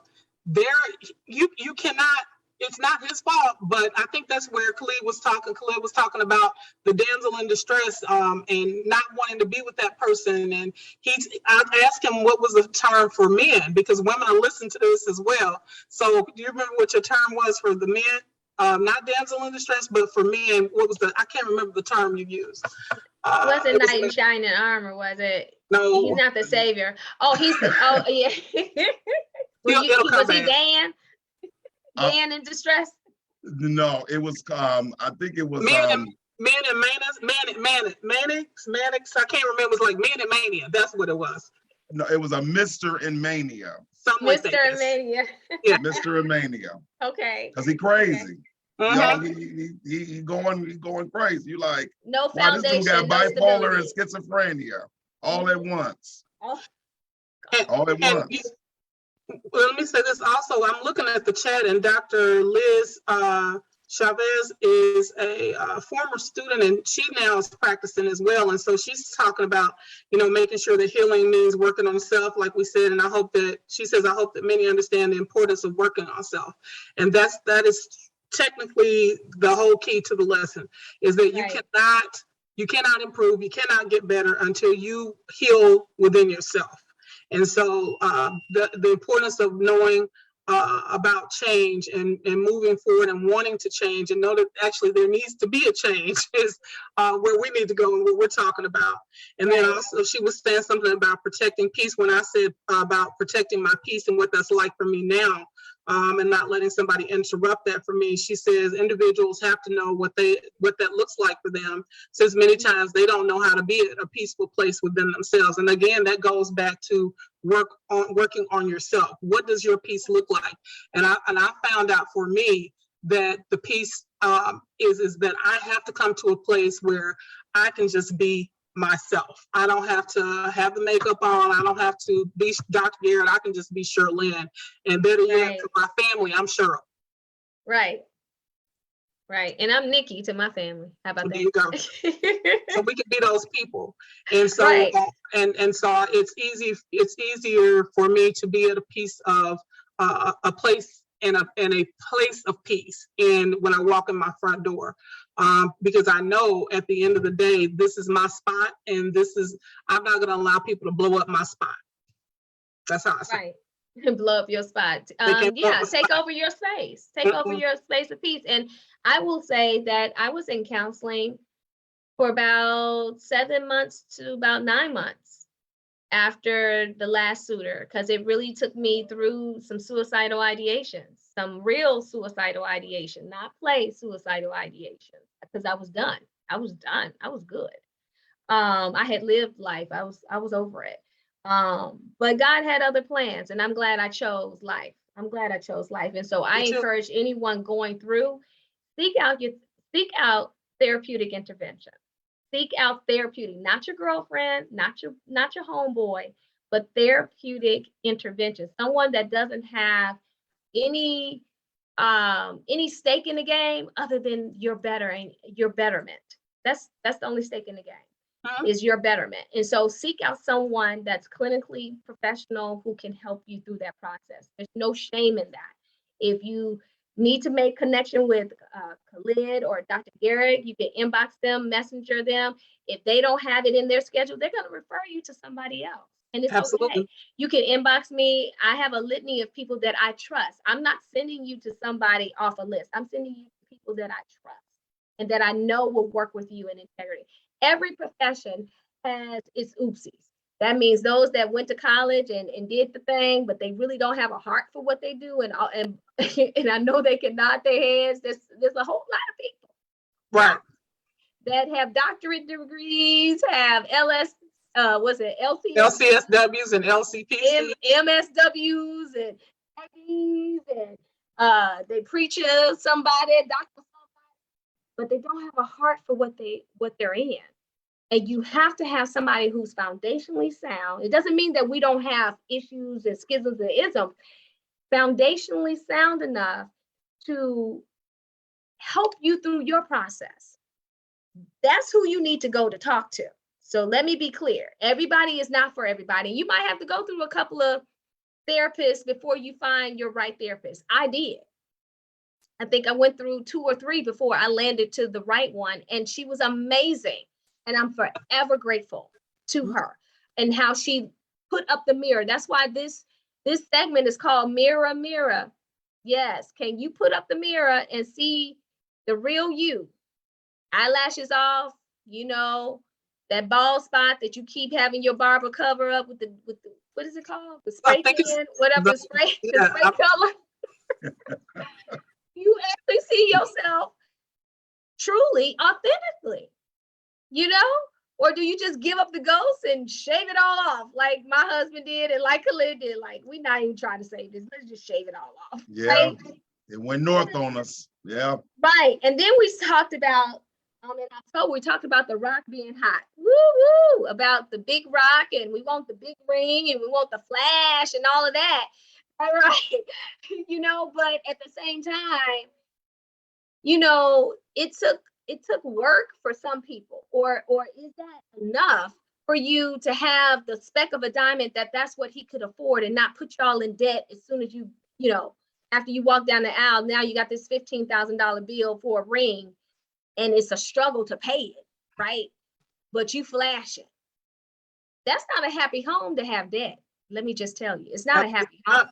you cannot. It's not his fault, but I think that's where Khalid was talking about the damsel in distress and not wanting to be with that person. And I asked him what was the term for men, because women are listening to this as well. So do you remember what your term was for the men? Not damsel in distress, but for men, what was I can't remember the term you used. Wasn't knight in shining armor, was it? No. He's not the savior. Oh, yeah. Was he Dan? Dan in distress? No, it was I think it was Mannix. I can't remember. It was like Man and Mania. That's what it was. No, it was a Mr. in Mania. Something Mr. like that. in Mania. Yeah, Mr. in Mania. Okay. Because he crazy. Okay. He going crazy. You like, no why this dude got no bipolar and schizophrenia all at once? All at once. Well, let me say this also. I'm looking at the chat, and Dr. Liz Chavez is a former student, and she now is practicing as well. And so she's talking about, making sure that healing means working on self, like we said. And I hope that many understand the importance of working on self. And that is technically the whole key to the lesson, is that you cannot improve, you cannot get better until you heal within yourself. And so the importance of knowing about change and moving forward and wanting to change and know that actually there needs to be a change is where we need to go and what we're talking about. And then also she was saying something about protecting peace when I said about protecting my peace and what that's like for me now. And not letting somebody interrupt that for me. She says individuals have to know what that looks like for them. Says many times they don't know how to be at a peaceful place within themselves. And again, that goes back to working on yourself. What does your peace look like? And I found out for me that the peace is that I have to come to a place where I can just be myself. I don't have to have the makeup on. I don't have to be Dr. Garrett. I can just be Sherlyn. And better yet, to my family, I'm Cheryl. Right. And I'm Nikki to my family. How about that? There you go. So we can be those people. And so and so it's easier for me to be at a piece of a place in a place of peace and when I walk in my front door. Because I know at the end of the day, this is my spot, and I'm not gonna allow people to blow up my spot. That's how I say. Right. And blow up your spot. They can blow Yeah, up the take spot. over your space. Take over Mhm. your space of peace. And I will say that I was in counseling for about 7 months to about 9 months after the last suitor, because it really took me through some suicidal ideations, some real suicidal ideation, not play suicidal ideation, because I was done. I was done. I was good. I had lived life. I was over it. But God had other plans, and I'm glad I chose life. I'm glad I chose life. And so I Me too. encourage anyone going through, seek out therapeutic intervention. Seek out therapeutic, not your girlfriend, not your homeboy, but therapeutic intervention. Someone that doesn't have any stake in the game other than your betterment. That's the only stake in the game is your betterment. And so seek out someone that's clinically professional who can help you through that process. There's no shame in that. If you need to make connection with Khalid or Dr. Garrett, you can inbox them, messenger them. If they don't have it in their schedule, they're going to refer you to somebody else. And it's Absolutely. okay. You can inbox me. I have a litany of people that I trust. I'm not sending you to somebody off a list. I'm sending you to people that I trust and that I know will work with you in integrity. Every profession has its oopsies. That means those that went to college and did the thing, but they really don't have a heart for what they do. And and I know they can nod their heads. There's a whole lot of people Right. that have doctorate degrees, have LCS, LCSWs and LCPC. MSWs and Aggies, and they preach somebody, doctor somebody, but they don't have a heart for what they're in. And you have to have somebody who's foundationally sound. It doesn't mean that we don't have issues and schisms and isms. Foundationally sound enough to help you through your process. That's who you need to go to talk to. So let me be clear. Everybody is not for everybody. You might have to go through a couple of therapists before you find your right therapist. I did. I think I went through 2 or 3 before I landed to the right one, and she was amazing. And I'm forever grateful to her and how she put up the mirror. That's why this segment is called Mirror, Mirror. Yes, can you put up the mirror and see the real you? Eyelashes off, that bald spot that you keep having your barber cover up with the what is it called? The spray can, whatever the spray color. You actually see yourself truly, authentically. Or do you just give up the ghost and shave it all off like my husband did and like Khalid did? Like, we're not even trying to save this. Let's just shave it all off. Yeah, right? It went north on us. Yeah. Right. And then we talked about, in October, we talked about the rock being hot. Woo woo! About the big rock, and we want the big ring, and we want the flash and all of that. All right. But at the same time, it took work for some people, or is that enough for you to have the speck of a diamond that's what he could afford and not put y'all in debt as soon as after you walk down the aisle, now you got this $15,000 bill for a ring and it's a struggle to pay it, right? But you flash it. That's not a happy home to have debt. Let me just tell you, it's not a happy home.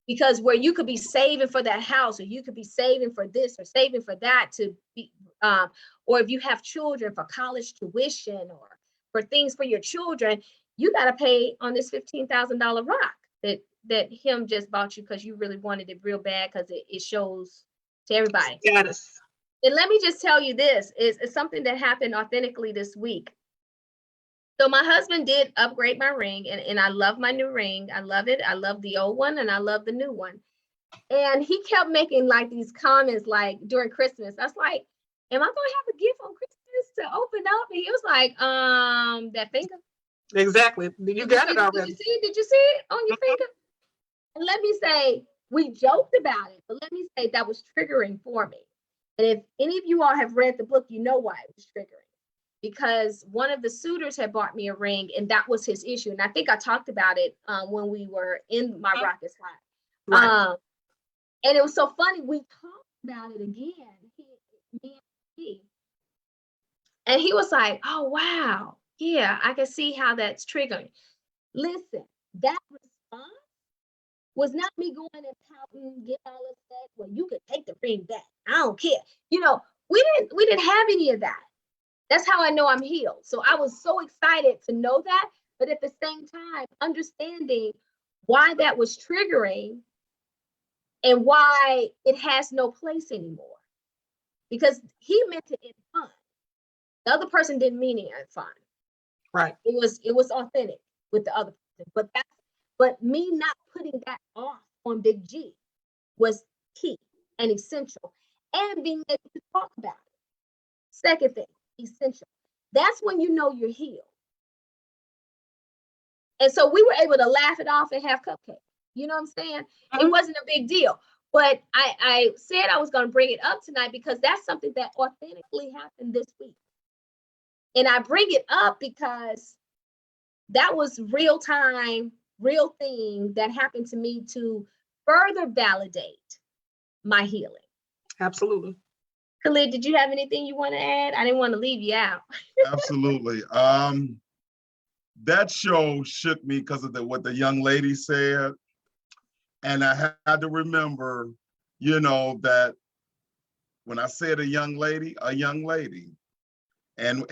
Because where you could be saving for that house, or you could be saving for this or saving for that to be, or if you have children for college tuition or for things for your children, you got to pay on this $15,000 rock that him just bought you because you really wanted it real bad because it shows to everybody. Status. And let me just tell you this is something that happened authentically this week. So my husband did upgrade my ring, and I love my new ring. I love it. I love the old one and I love the new one. And he kept making like these comments like during Christmas. I was like, am I gonna have a gift on Christmas to open up? And he was like, that finger. Exactly. You got it already. Did you see it on your finger? And let me say, we joked about it, but let me say that was triggering for me. And if any of you all have read the book, you know why it was triggering. Because one of the suitors had bought me a ring, and that was his issue. And I think I talked about it when we were in My Rock is Hot. Right. And it was so funny. We talked about it again, me and he. And he was like, oh, wow. Yeah, I can see how that's triggering. Listen, that response was not me going and pouting, get all upset. Well, you could take the ring back. I don't care. You know, we didn't have any of that. That's how I know I'm healed. So I was so excited to know that, but at the same time, understanding why that was triggering and why it has no place anymore. Because he meant it in fun. The other person didn't mean it in fun. Right. It was authentic with the other person. But me not putting that off on Big G was key and essential. And being able to talk about it. Second thing, essential. That's when you know you're healed. And so we were able to laugh it off and have cupcakes. You know what I'm saying? It wasn't a big deal. But I said I was going to bring it up tonight because that's something that authentically happened this week. And I bring it up because that was real time, real thing that happened to me to further validate my healing. Absolutely. Khalid, did you have anything you want to add? I didn't want to leave you out. Absolutely. That show shook me because of what the young lady said. And I had to remember, you know, that when I said a young lady, and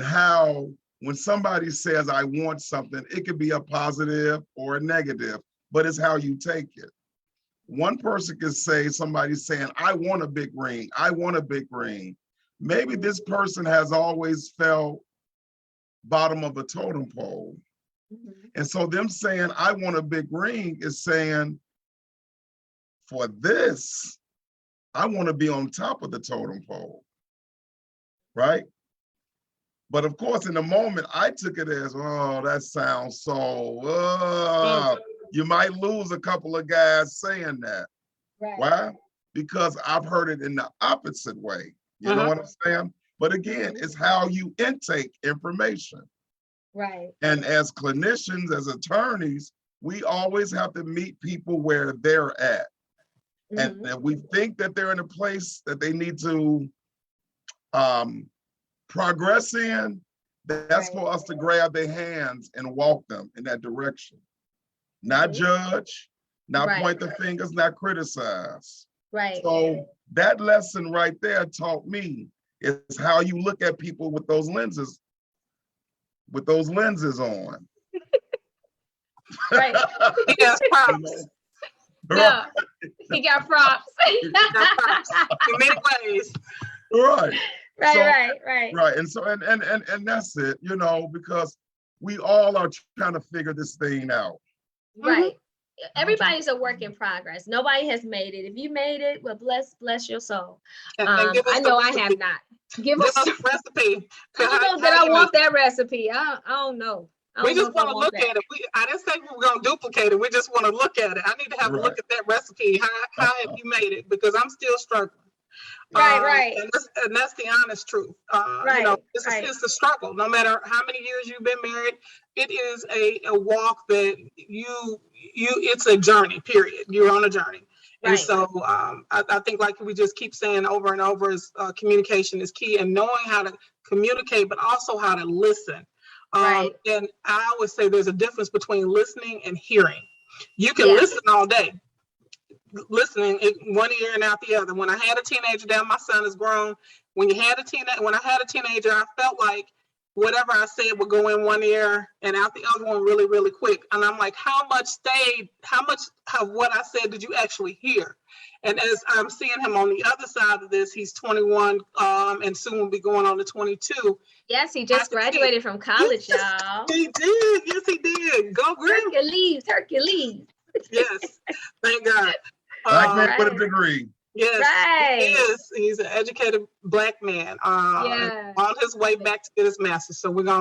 how when somebody says I want something, it could be a positive or a negative, but it's how you take it. One person could say, somebody's saying, I want a big ring. I want a big ring. Maybe this person has always felt bottom of the totem pole. And so them saying, I want a big ring is saying, for this, I want to be on top of the totem pole, right? But of course, in the moment, I took it as, oh, that sounds so, you might lose a couple of guys saying that. Right. Why? Because I've heard it in the opposite way. You know what I'm saying? But again, it's how you intake information. Right. And as clinicians, as attorneys, we always have to meet people where they're at. And if we think that they're in a place that they need to progress in, that's for us to grab their hands and walk them in that direction. Not judge, not point the fingers, not criticize. Right. So that lesson right there taught me is how you look at people with those lenses on. Right. He has props. No, he got props. In many ways. Right. Right. And so and that's it, you know, because we all are trying to figure this thing out. Right. Everybody's a work in progress. Nobody has made it. If you made it, well, bless your soul. I know I have not. Give us a recipe. I don't know that I want that recipe. I don't know. We just want to look at it. I didn't say we were going to duplicate it. We just want to look at it. I need to have a look at that recipe. How have you made it? Because I'm still struggling. Right. And that's the honest truth. You know, it's a struggle. No matter how many years you've been married, it is a walk that it's a journey, period. You're on a journey. And so I think, like we just keep saying over and over, is communication is key, and knowing how to communicate, but also how to listen. And I always say there's a difference between listening and hearing. You can listen all day, listening in one ear and out the other. When I had a teenager, now my son is grown. When I had a teenager, I felt like whatever I said would go in one ear and out the other one really, really quick. And I'm like, how much of what I said did you actually hear? And as I'm seeing him on the other side of this, he's 21 and soon will be going on to 22. Yes, he just graduated from college, y'all. He did. Yes, he did. Go Green. Hercules. Yes. Thank God. Black man with a degree. Yes, he is. He's an educated Black man on his way back to get his master's. So we'll be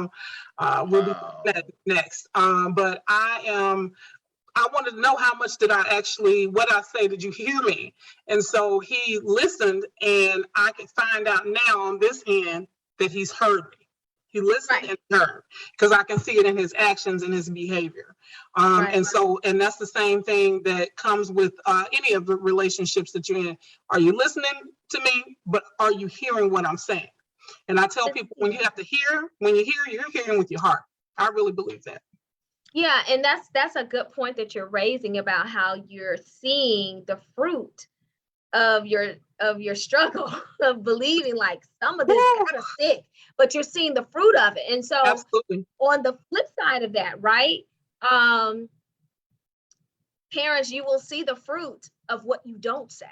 that next. But I wanted to know how much what I say, did you hear me? And so he listened, and I can find out now on this end that he's heard me. He listened Right. and heard, because I can see it in his actions and his behavior. Right. And that's the same thing that comes with any of the relationships that you're in. Are you listening to me? But are you hearing what I'm saying? And I tell people, when you have to hear, when you hear, you're hearing with your heart. I really believe that. Yeah, and that's a good point that you're raising about how you're seeing the fruit of your struggle of believing like some of this Woo! kind of sick, but you're seeing the fruit of it. And so Absolutely. on the flip side of that, right? Parents, you will see the fruit of what you don't say.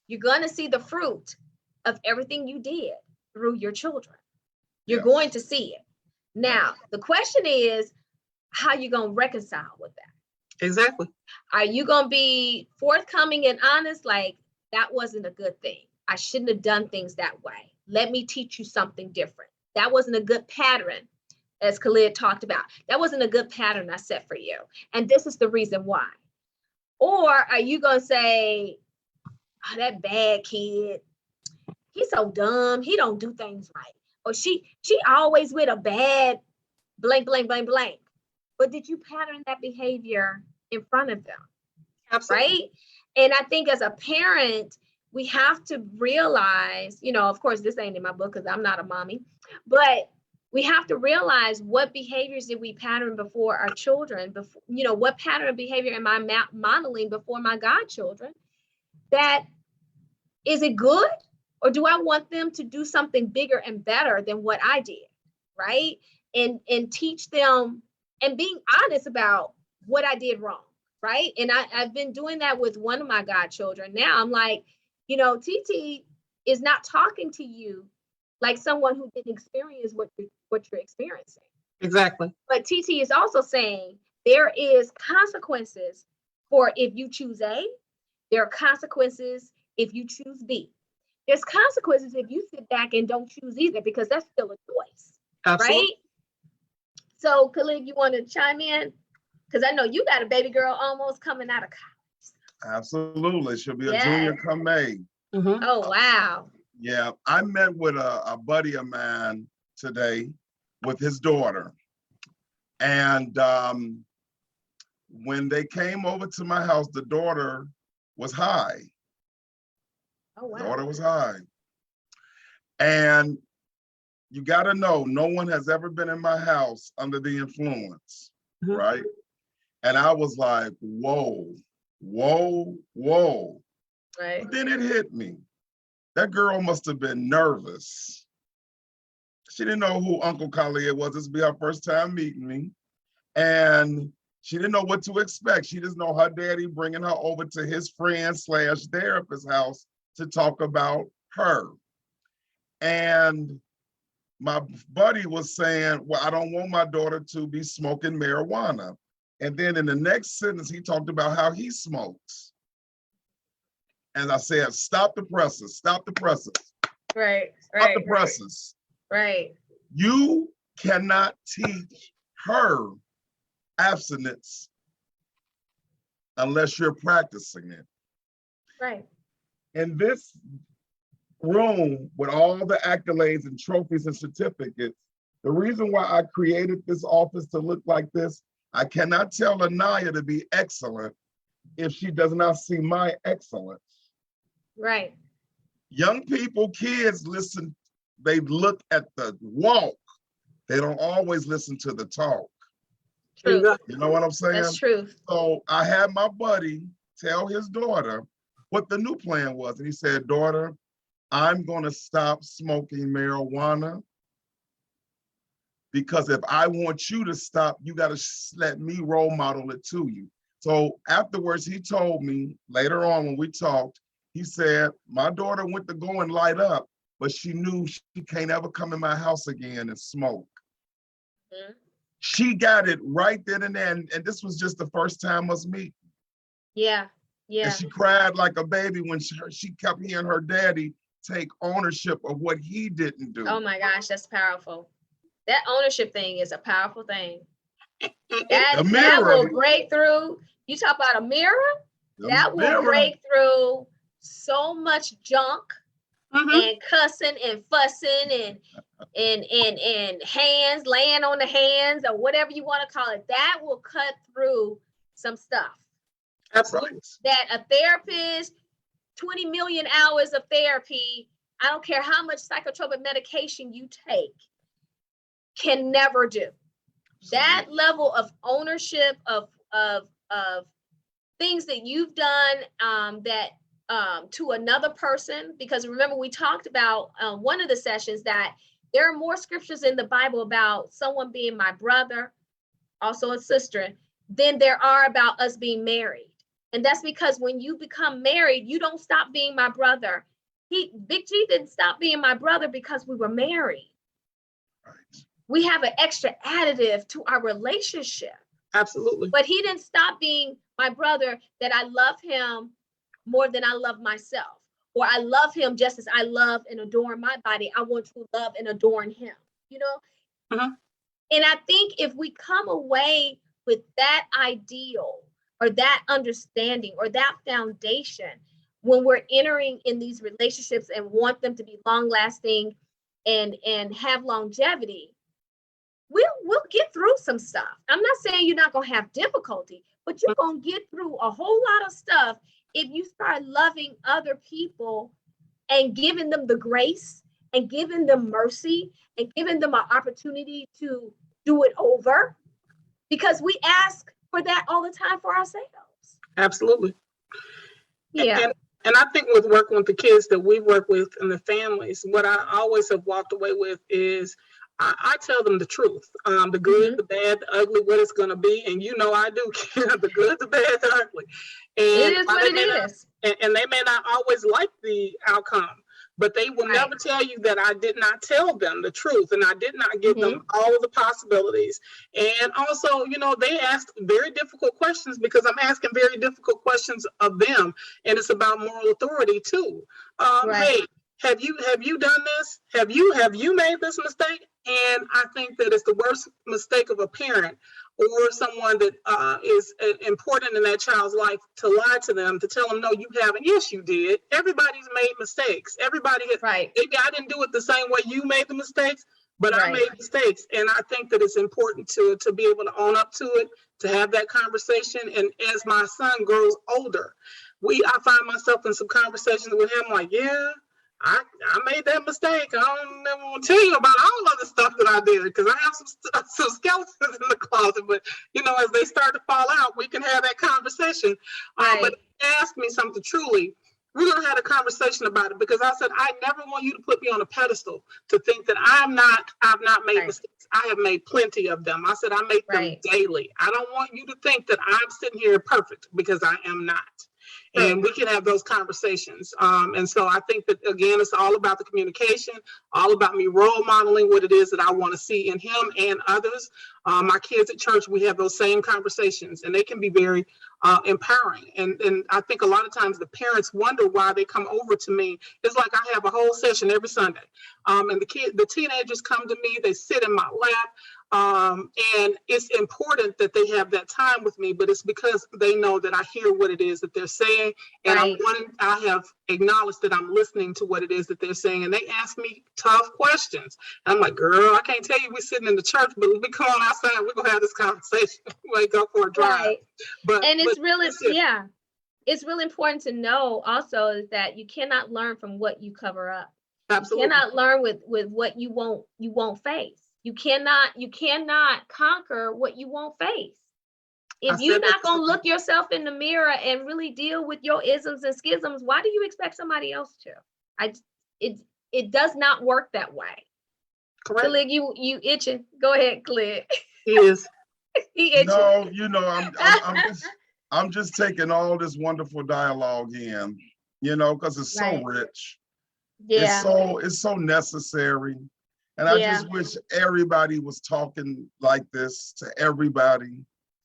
You're going to see the fruit of everything you did through your children. You're Yes. going to see it. Now, the question is, how you going to reconcile with that? Exactly. Are you going to be forthcoming and honest? Like, that wasn't a good thing. I shouldn't have done things that way. Let me teach you something different. That wasn't a good pattern, as Khalid talked about. That wasn't a good pattern I set for you. And this is the reason why. Or are you going to say, oh, that bad kid, he's so dumb. He don't do things right. Or she always with a bad blank, blank, blank, blank. But did you pattern that behavior in front of them? Absolutely. Right? And I think as a parent, we have to realize, of course, this ain't in my book because I'm not a mommy, but we have to realize what behaviors did we pattern before our children, before, what pattern of behavior am I modeling before my godchildren? That, is it good? Or do I want them to do something bigger and better than what I did? Right? And teach them and being honest about what I did wrong. Right. And I've been doing that with one of my godchildren. Now I'm like, TT is not talking to you like someone who didn't experience what you're experiencing. Exactly. But TT is also saying there is consequences for if you choose A. There are consequences if you choose B. There's consequences if you sit back and don't choose either, because that's still a choice. Absolutely. Right? So Khalid, you want to chime in? Because I know you got a baby girl almost coming out of college. Absolutely. She'll be a Yes. junior come May. Mm-hmm. Oh, wow. Yeah, I met with a buddy of mine today with his daughter. And when they came over to my house, the daughter was high. Oh, wow. The daughter was high. And you got to know, no one has ever been in my house under the influence, Mhm. right? And I was like, whoa, whoa, whoa. Right. But then it hit me. That girl must have been nervous. She didn't know who Uncle Khalid was. This would be her first time meeting me. And she didn't know what to expect. She just know her daddy bringing her over to his friend/therapist house to talk about her. And my buddy was saying, well, I don't want my daughter to be smoking marijuana. And then in the next sentence, he talked about how he smokes. And I said, stop the presses, stop the presses. Right. Stop the presses. Right. You cannot teach her abstinence unless you're practicing it. Right. In this room with all the accolades and trophies and certificates, the reason why I created this office to look like this, I cannot tell Anaya to be excellent if she does not see my excellence. Right. Young people, kids listen, they look at the walk. They don't always listen to the talk. True. You know what I'm saying? That's true. So I had my buddy tell his daughter what the new plan was. And he said, daughter, I'm going to stop smoking marijuana because if I want you to stop, you got to let me role model it to you. So afterwards, he told me later on when we talked, he said, my daughter went to go and light up, but she knew she can't ever come in my house again and smoke. Mm-hmm. She got it right then and there. And this was just the first time us meeting. Yeah. Yeah. And she cried like a baby when she kept hearing her daddy take ownership of what he didn't do. Oh my gosh, that's powerful. That ownership thing is a powerful thing. That will break through. You talk about a mirror, that will break through so much junk Mhm. and cussing and fussing and hands laying on the hands or whatever you want to call it, that will cut through some stuff. Absolutely. Right. That a therapist, 20 million hours of therapy, I don't care how much psychotropic medication you take, can never do. That level of ownership of things that you've done that to another person, because remember we talked about one of the sessions that there are more scriptures in the Bible about someone being my brother, also a sister, than there are about us being married. And that's because when you become married, you don't stop being my brother. Big G didn't stop being my brother because we were married. Right. We have an extra additive to our relationship. Absolutely. But he didn't stop being my brother, that I love him more than I love myself, or I love him just as I love and adorn my body. I want to love and adorn him, you know? Uh-huh. And I think if we come away with that ideal or that understanding or that foundation when we're entering in these relationships and want them to be long lasting and have longevity, we'll get through some stuff. I'm not saying you're not going to have difficulty, but you're going to get through a whole lot of stuff if you start loving other people and giving them the grace and giving them mercy and giving them an opportunity to do it over, because we ask for that all the time for ourselves. Absolutely. Yeah. And I think with working with the kids that we work with and the families, what I always have walked away with is I tell them the truth, the good, the bad, the ugly, what it's going to be. And you know, I do care the good, the bad, the ugly. And It is what it is. And they may not always like the outcome, but they will never tell you that I did not tell them the truth and I did not give them all of the possibilities. And also, you know, they ask very difficult questions because I'm asking very difficult questions of them. And it's about moral authority too. Hey, have you done this? Have you made this mistake? And I think that it's the worst mistake of a parent or someone that is important in that child's life to lie to them, to tell them, no, you haven't. Yes, you did. Everybody's made mistakes. Everybody has, maybe I didn't do it the same way you made the mistakes, but I made mistakes. And I think that it's important to be able to own up to it, to have that conversation. And as my son grows older, I find myself in some conversations with him like, yeah, I made that mistake. I don't never want to tell you about all of the stuff that I did because I have some skeletons in the closet. But you know, as they start to fall out, we can have that conversation. But ask me something truly. We're gonna have a conversation about it because I said I never want you to put me on a pedestal to think that I've not made mistakes. I have made plenty of them. I said I make them daily. I don't want you to think that I'm sitting here perfect because I am not. And we can have those conversations. And so I think that, again, it's all about the communication, all about me role modeling what it is that I want to see in him and others. My kids at church, we have those same conversations, and they can be very empowering. And I think a lot of times the parents wonder why they come over to me. It's like I have a whole session every Sunday. And the teenagers come to me, they sit in my lap. And it's important that they have that time with me, but it's because they know that I hear what it is that they're saying. And I have acknowledged that I'm listening to what it is that they're saying. And they ask me tough questions. And I'm like, girl, I can't tell you we're sitting in the church, but we come on outside, we're going to have this conversation. We go for a drive. It's really important to know also is that you cannot learn from what you cover up. Absolutely. You cannot learn with what you won't face. You cannot conquer what you won't face. If you're not going to look yourself in the mirror and really deal with your isms and schisms, why do you expect somebody else to? It does not work that way. Correct. Click, you itching. Go ahead, Click. He is. He itching. No, you know, I'm just taking all this wonderful dialogue in, you know, because it's so rich. Yeah. It's so necessary. And I just wish everybody was talking like this to everybody.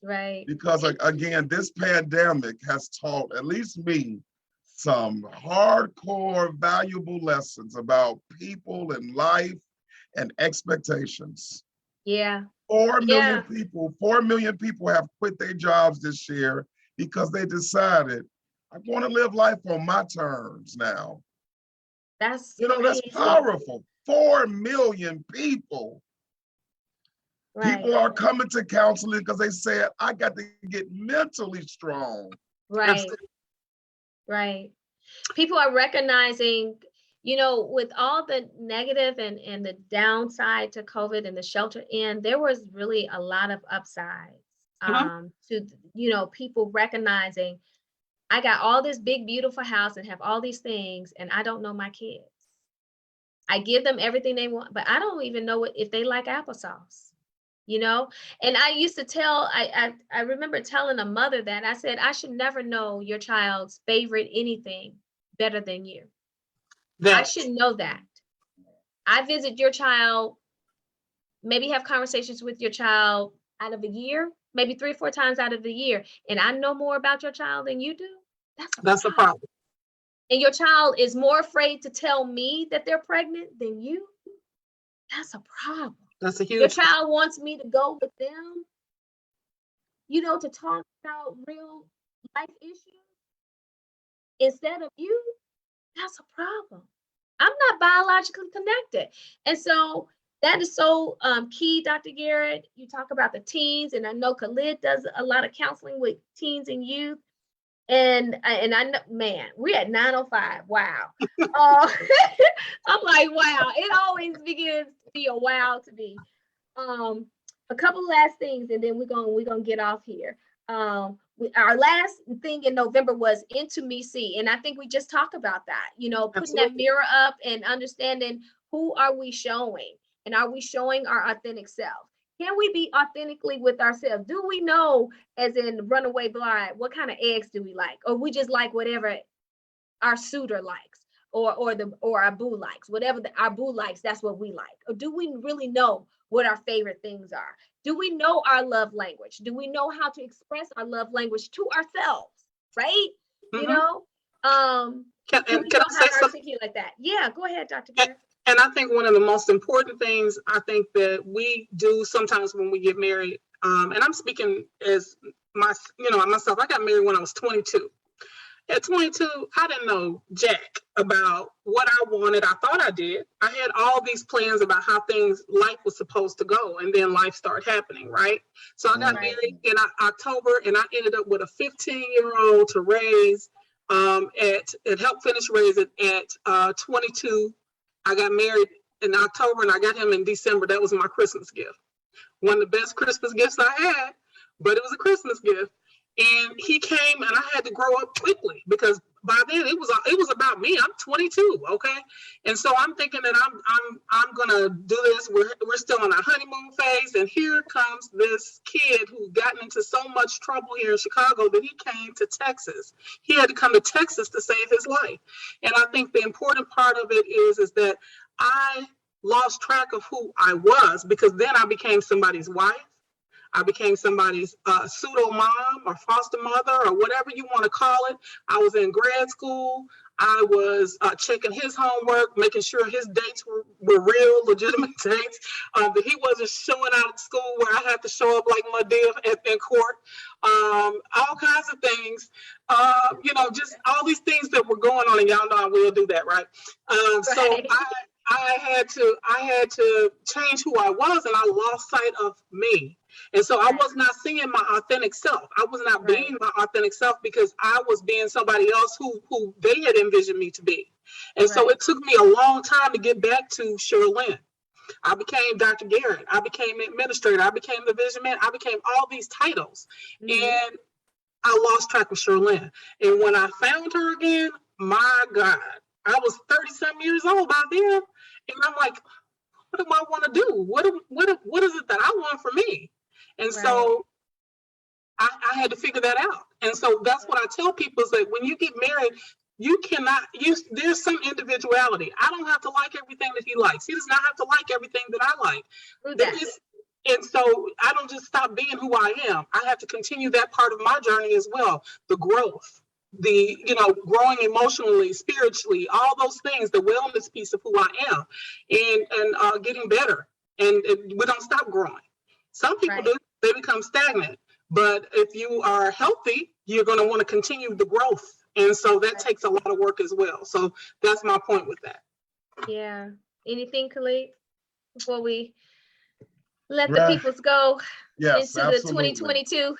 Right. Because again, this pandemic has taught at least me some hardcore valuable lessons about people and life and expectations. Yeah. 4 million people have quit their jobs this year because they decided, I want to live life on my terms now. That's That's crazy. powerful. 4 million people. Right, People are coming to counseling because they said, I got to get mentally strong. right, right. People are recognizing, with all the negative and the downside to COVID and the shelter in, there was really a lot of upsides to, people recognizing I got all this big, beautiful house and have all these things, and I don't know my kids. I give them everything they want, but I don't even know if they like applesauce, And I used to tell, I remember telling a mother that I said, I should never know your child's favorite anything better than you. I should know that. I visit your child, maybe have conversations with your child out of a year, maybe 3 or 4 times out of the year, and I know more about your child than you do. That's a problem. And your child is more afraid to tell me that they're pregnant than you. That's a problem. That's a huge. Your child wants me to go with them, to talk about real life issues instead of you. That's a problem. I'm not biologically connected. And so that is so key, Dr. Garrett. You talk about the teens, and I know Khalid does a lot of counseling with teens and youth. And I know, man, we're at 9:05. Wow. I'm like, wow. It always begins to be a wow to me. A couple last things, and then we're gonna get off here. Our last thing in November was Intimacy, and I think we just talked about that. Putting that mirror up and understanding who are we showing, and are we showing our authentic self? Can we be authentically with ourselves? Do we know, as in Runaway Bride, what kind of eggs do we like, or we just like whatever our suitor likes, or our boo likes, whatever our boo likes, that's what we like? Or do we really know what our favorite things are? Do we know our love language? Do we know how to express our love language to ourselves? Right? Mm-hmm. Can I say something like that? Yeah, go ahead, Dr. Garrett. And I think one of the most important things I think that we do sometimes when we get married, and I'm speaking as myself, I got married when I was 22. At 22, I didn't know jack about what I wanted. I thought I did. I had all these plans about how life was supposed to go, and then life started happening, right? So I got married in October, and I ended up with a 15-year-old to raise, and help finish raise it at 22. I got married in October, and I got him in December. That was my Christmas gift. One of the best Christmas gifts I had, but it was a Christmas gift. And he came, and I had to grow up quickly, because by then it was about me. I'm 22, okay? And so I'm thinking that I'm gonna do this. We're still in our honeymoon phase, and here comes this kid who gotten into so much trouble here in Chicago that he came to Texas. He had to come to Texas to save his life. And I think the important part of it is that I lost track of who I was, because then I became somebody's wife. I became somebody's pseudo mom or foster mother, or whatever you want to call it. I was in grad school. I was checking his homework, making sure his dates were real, legitimate dates, that he wasn't showing out at school where I had to show up like my div in court, all kinds of things, just all these things that were going on, and y'all know I will do that, right? So I had to change who I was, and I lost sight of me. And so I was not seeing my authentic self. I was not being my authentic self, because I was being somebody else who they had envisioned me to be. And so it took me a long time to get back to Sherlyn. I became Dr. Garrett. I became administrator. I became the vision man. I became all these titles. Mm-hmm. And I lost track of Sherlyn. And when I found her again, my God, I was 30-some years old by then. And I'm like, what do I want to do? What is it that I want for me? And so I had to figure that out. And so that's what I tell people, is that when you get married, you cannot there's some individuality. I don't have to like everything that he likes. He does not have to like everything that I like. And so I don't just stop being who I am. I have to continue that part of my journey as well. The growth, the, growing emotionally, spiritually, all those things, the wellness piece of who I am, and getting better. And we don't stop growing. Some people do, they become stagnant. But if you are healthy, you're going to want to continue the growth. And so that takes a lot of work as well. So that's my point with that. Yeah. Anything, Khalid, before we let the Right. peoples go Yes, into the absolutely. 2022?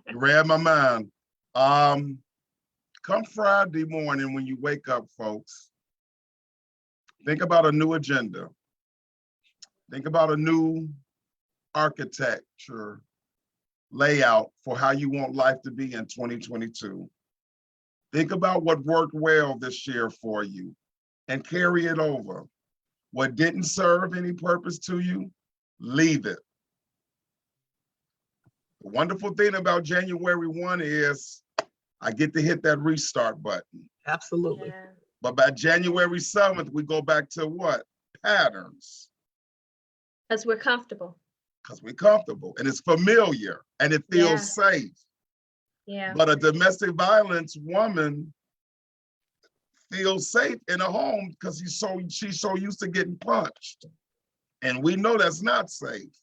You read my mind. Come Friday morning when you wake up, folks, think about a new agenda. Think about a new architecture layout for how you want life to be in 2022. Think about what worked well this year for you and carry it over. What didn't serve any purpose to you, leave it. The wonderful thing about January 1 is I get to hit that restart button. Absolutely. Yeah. But by January 7th, we go back to what? Patterns. Because we're comfortable. Because we're comfortable and it's familiar and it feels safe. Yeah. But a domestic violence woman feels safe in a home because she's so used to getting punched. And we know that's not safe.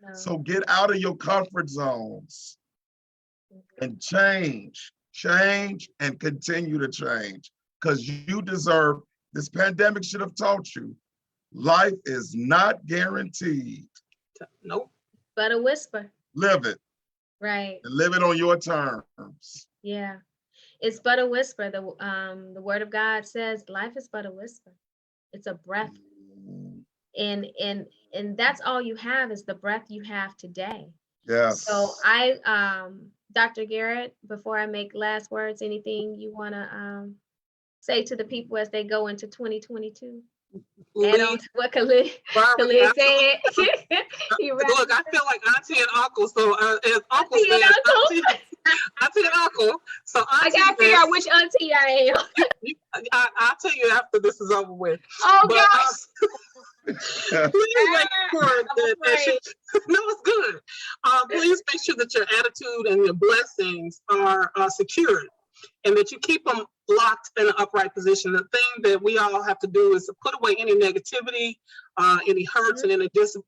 No. So get out of your comfort zones and change and continue to change because you deserve, this pandemic should have taught you, life is not guaranteed. Nope. But a whisper. Live it. Right. And live it on your terms. Yeah. It's but a whisper. The word of God says life is but a whisper. It's a breath. And that's all you have is the breath you have today. Yes. So Dr. Garrett, before I make last words, anything you want to say to the people as they go into 2022? Add on to what Khalid said. Look, I feel like auntie and uncle. So as uncle Auntie and said, auntie and uncle. So auntie I gotta figure out which auntie I am. I'll tell you after this is over with. Oh But, gosh. Please make sure that no, it's good. Please make sure that your attitude and your blessings are secured, and that you keep them locked in an upright position. The thing that we all have to do is to put away any negativity, any hurts, and any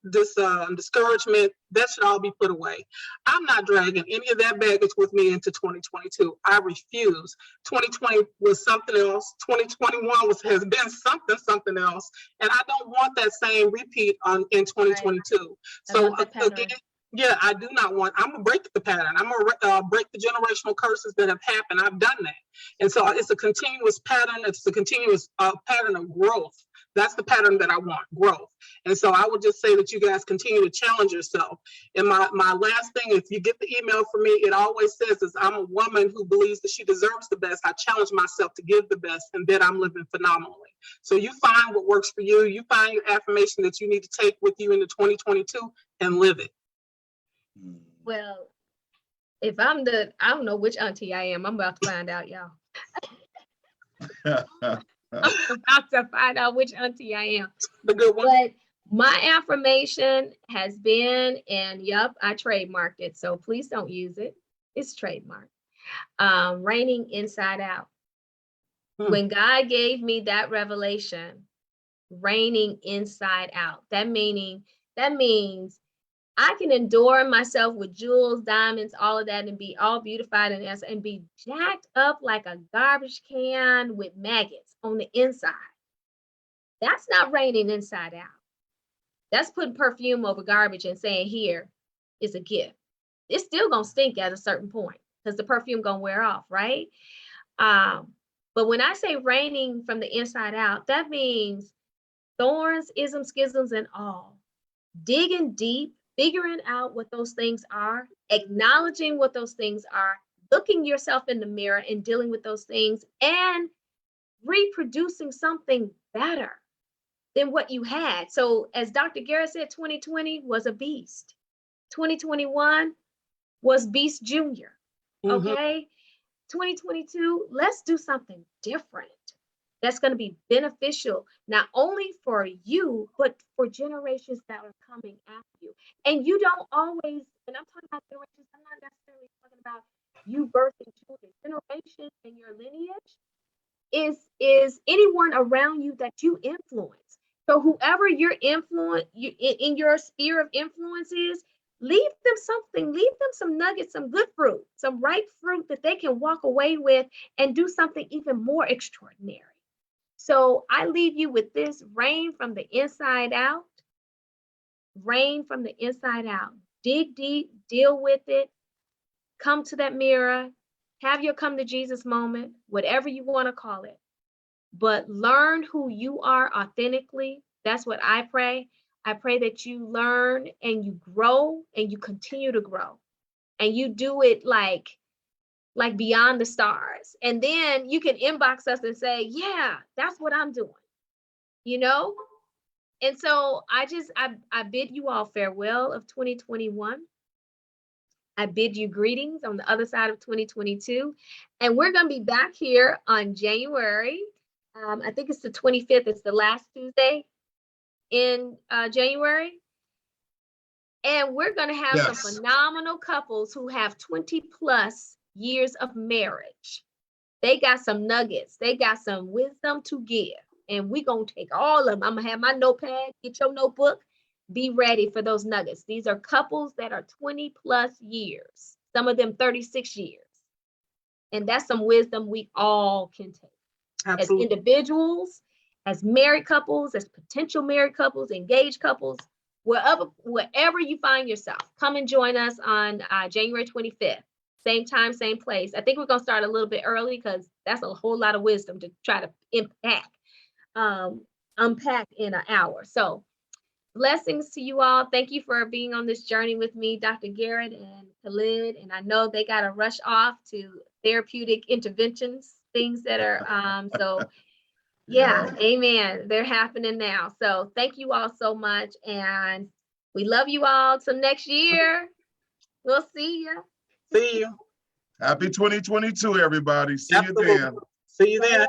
discouragement. That should all be put away. I'm not dragging any of that baggage with me into 2022. I refuse. 2020 was something else. 2021 has been something else, and I don't want that same repeat in 2022. Right. So again. Yeah, I do not want, I'm gonna break the pattern. I'm gonna break the generational curses that have happened. I've done that. And so it's a continuous pattern. It's a continuous pattern of growth. That's the pattern that I want, growth. And so I would just say that you guys continue to challenge yourself. And my last thing, if you get the email from me, it always says is I'm a woman who believes that she deserves the best. I challenge myself to give the best and that I'm living phenomenally. So you find what works for you. You find your affirmation that you need to take with you into 2022 and live it. Well, if I don't know which auntie I am. I'm about to find out, y'all. I'm about to find out which auntie I am. The good one. But my affirmation has been, and yep, I trademarked it. So please don't use it. It's trademarked. Raining inside out. When God gave me that revelation, raining inside out, that means I can adorn myself with jewels, diamonds, all of that, and be all beautified and be jacked up like a garbage can with maggots on the inside. That's not raining inside out. That's putting perfume over garbage and saying, here is a gift. It's still gonna stink at a certain point because the perfume gonna wear off, right? But when I say raining from the inside out, that means thorns, isms, schisms, and all. Digging deep, figuring out what those things are, acknowledging what those things are, looking yourself in the mirror and dealing with those things, and reproducing something better than what you had. So as Dr. Garrett said, 2020 was a beast. 2021 was Beast Junior. Okay? 2022, let's do something different that's going to be beneficial, not only for you, but for generations that are coming after you. And you don't always, and I'm talking about generations, I'm not necessarily talking about you birthing children. Generation in your lineage is anyone around you that you influence. So whoever your influence, in your sphere of influence is, leave them something, leave them some nuggets, some good fruit, some ripe fruit that they can walk away with and do something even more extraordinary. So I leave you with this: reign from the inside out. Reign from the inside out. Dig deep, deal with it, come to that mirror, have your come to Jesus moment, whatever you want to call it. But learn who you are authentically. That's what I pray. I pray that you learn and you grow and you continue to grow. And you do it like beyond the stars. And then you can inbox us and say, yeah, that's what I'm doing, you know? And so I bid you all farewell of 2021. I bid you greetings on the other side of 2022. And we're going to be back here on January. I think it's the 25th. It's the last Tuesday in January. And we're going to have some Yes. phenomenal couples who have 20 plus years of marriage. They got some nuggets. They got some wisdom to give. And we're going to take all of them. I'm going to have my notepad. Get your notebook. Be ready for those nuggets. These are couples that are 20 plus years. Some of them 36 years. And that's some wisdom we all can take. Absolutely. As individuals, as married couples, as potential married couples, engaged couples, wherever you find yourself, come and join us on January 25th. Same time, same place. I think we're going to start a little bit early because that's a whole lot of wisdom to try to unpack in an hour. So blessings to you all. Thank you for being on this journey with me, Dr. Garrett and Khalid. And I know they got to rush off to therapeutic interventions, things that are, so yeah, amen. They're happening now. So thank you all so much. And we love you all. Till next year. We'll see you. See you. Happy 2022, everybody. See Absolutely. you then. See you then.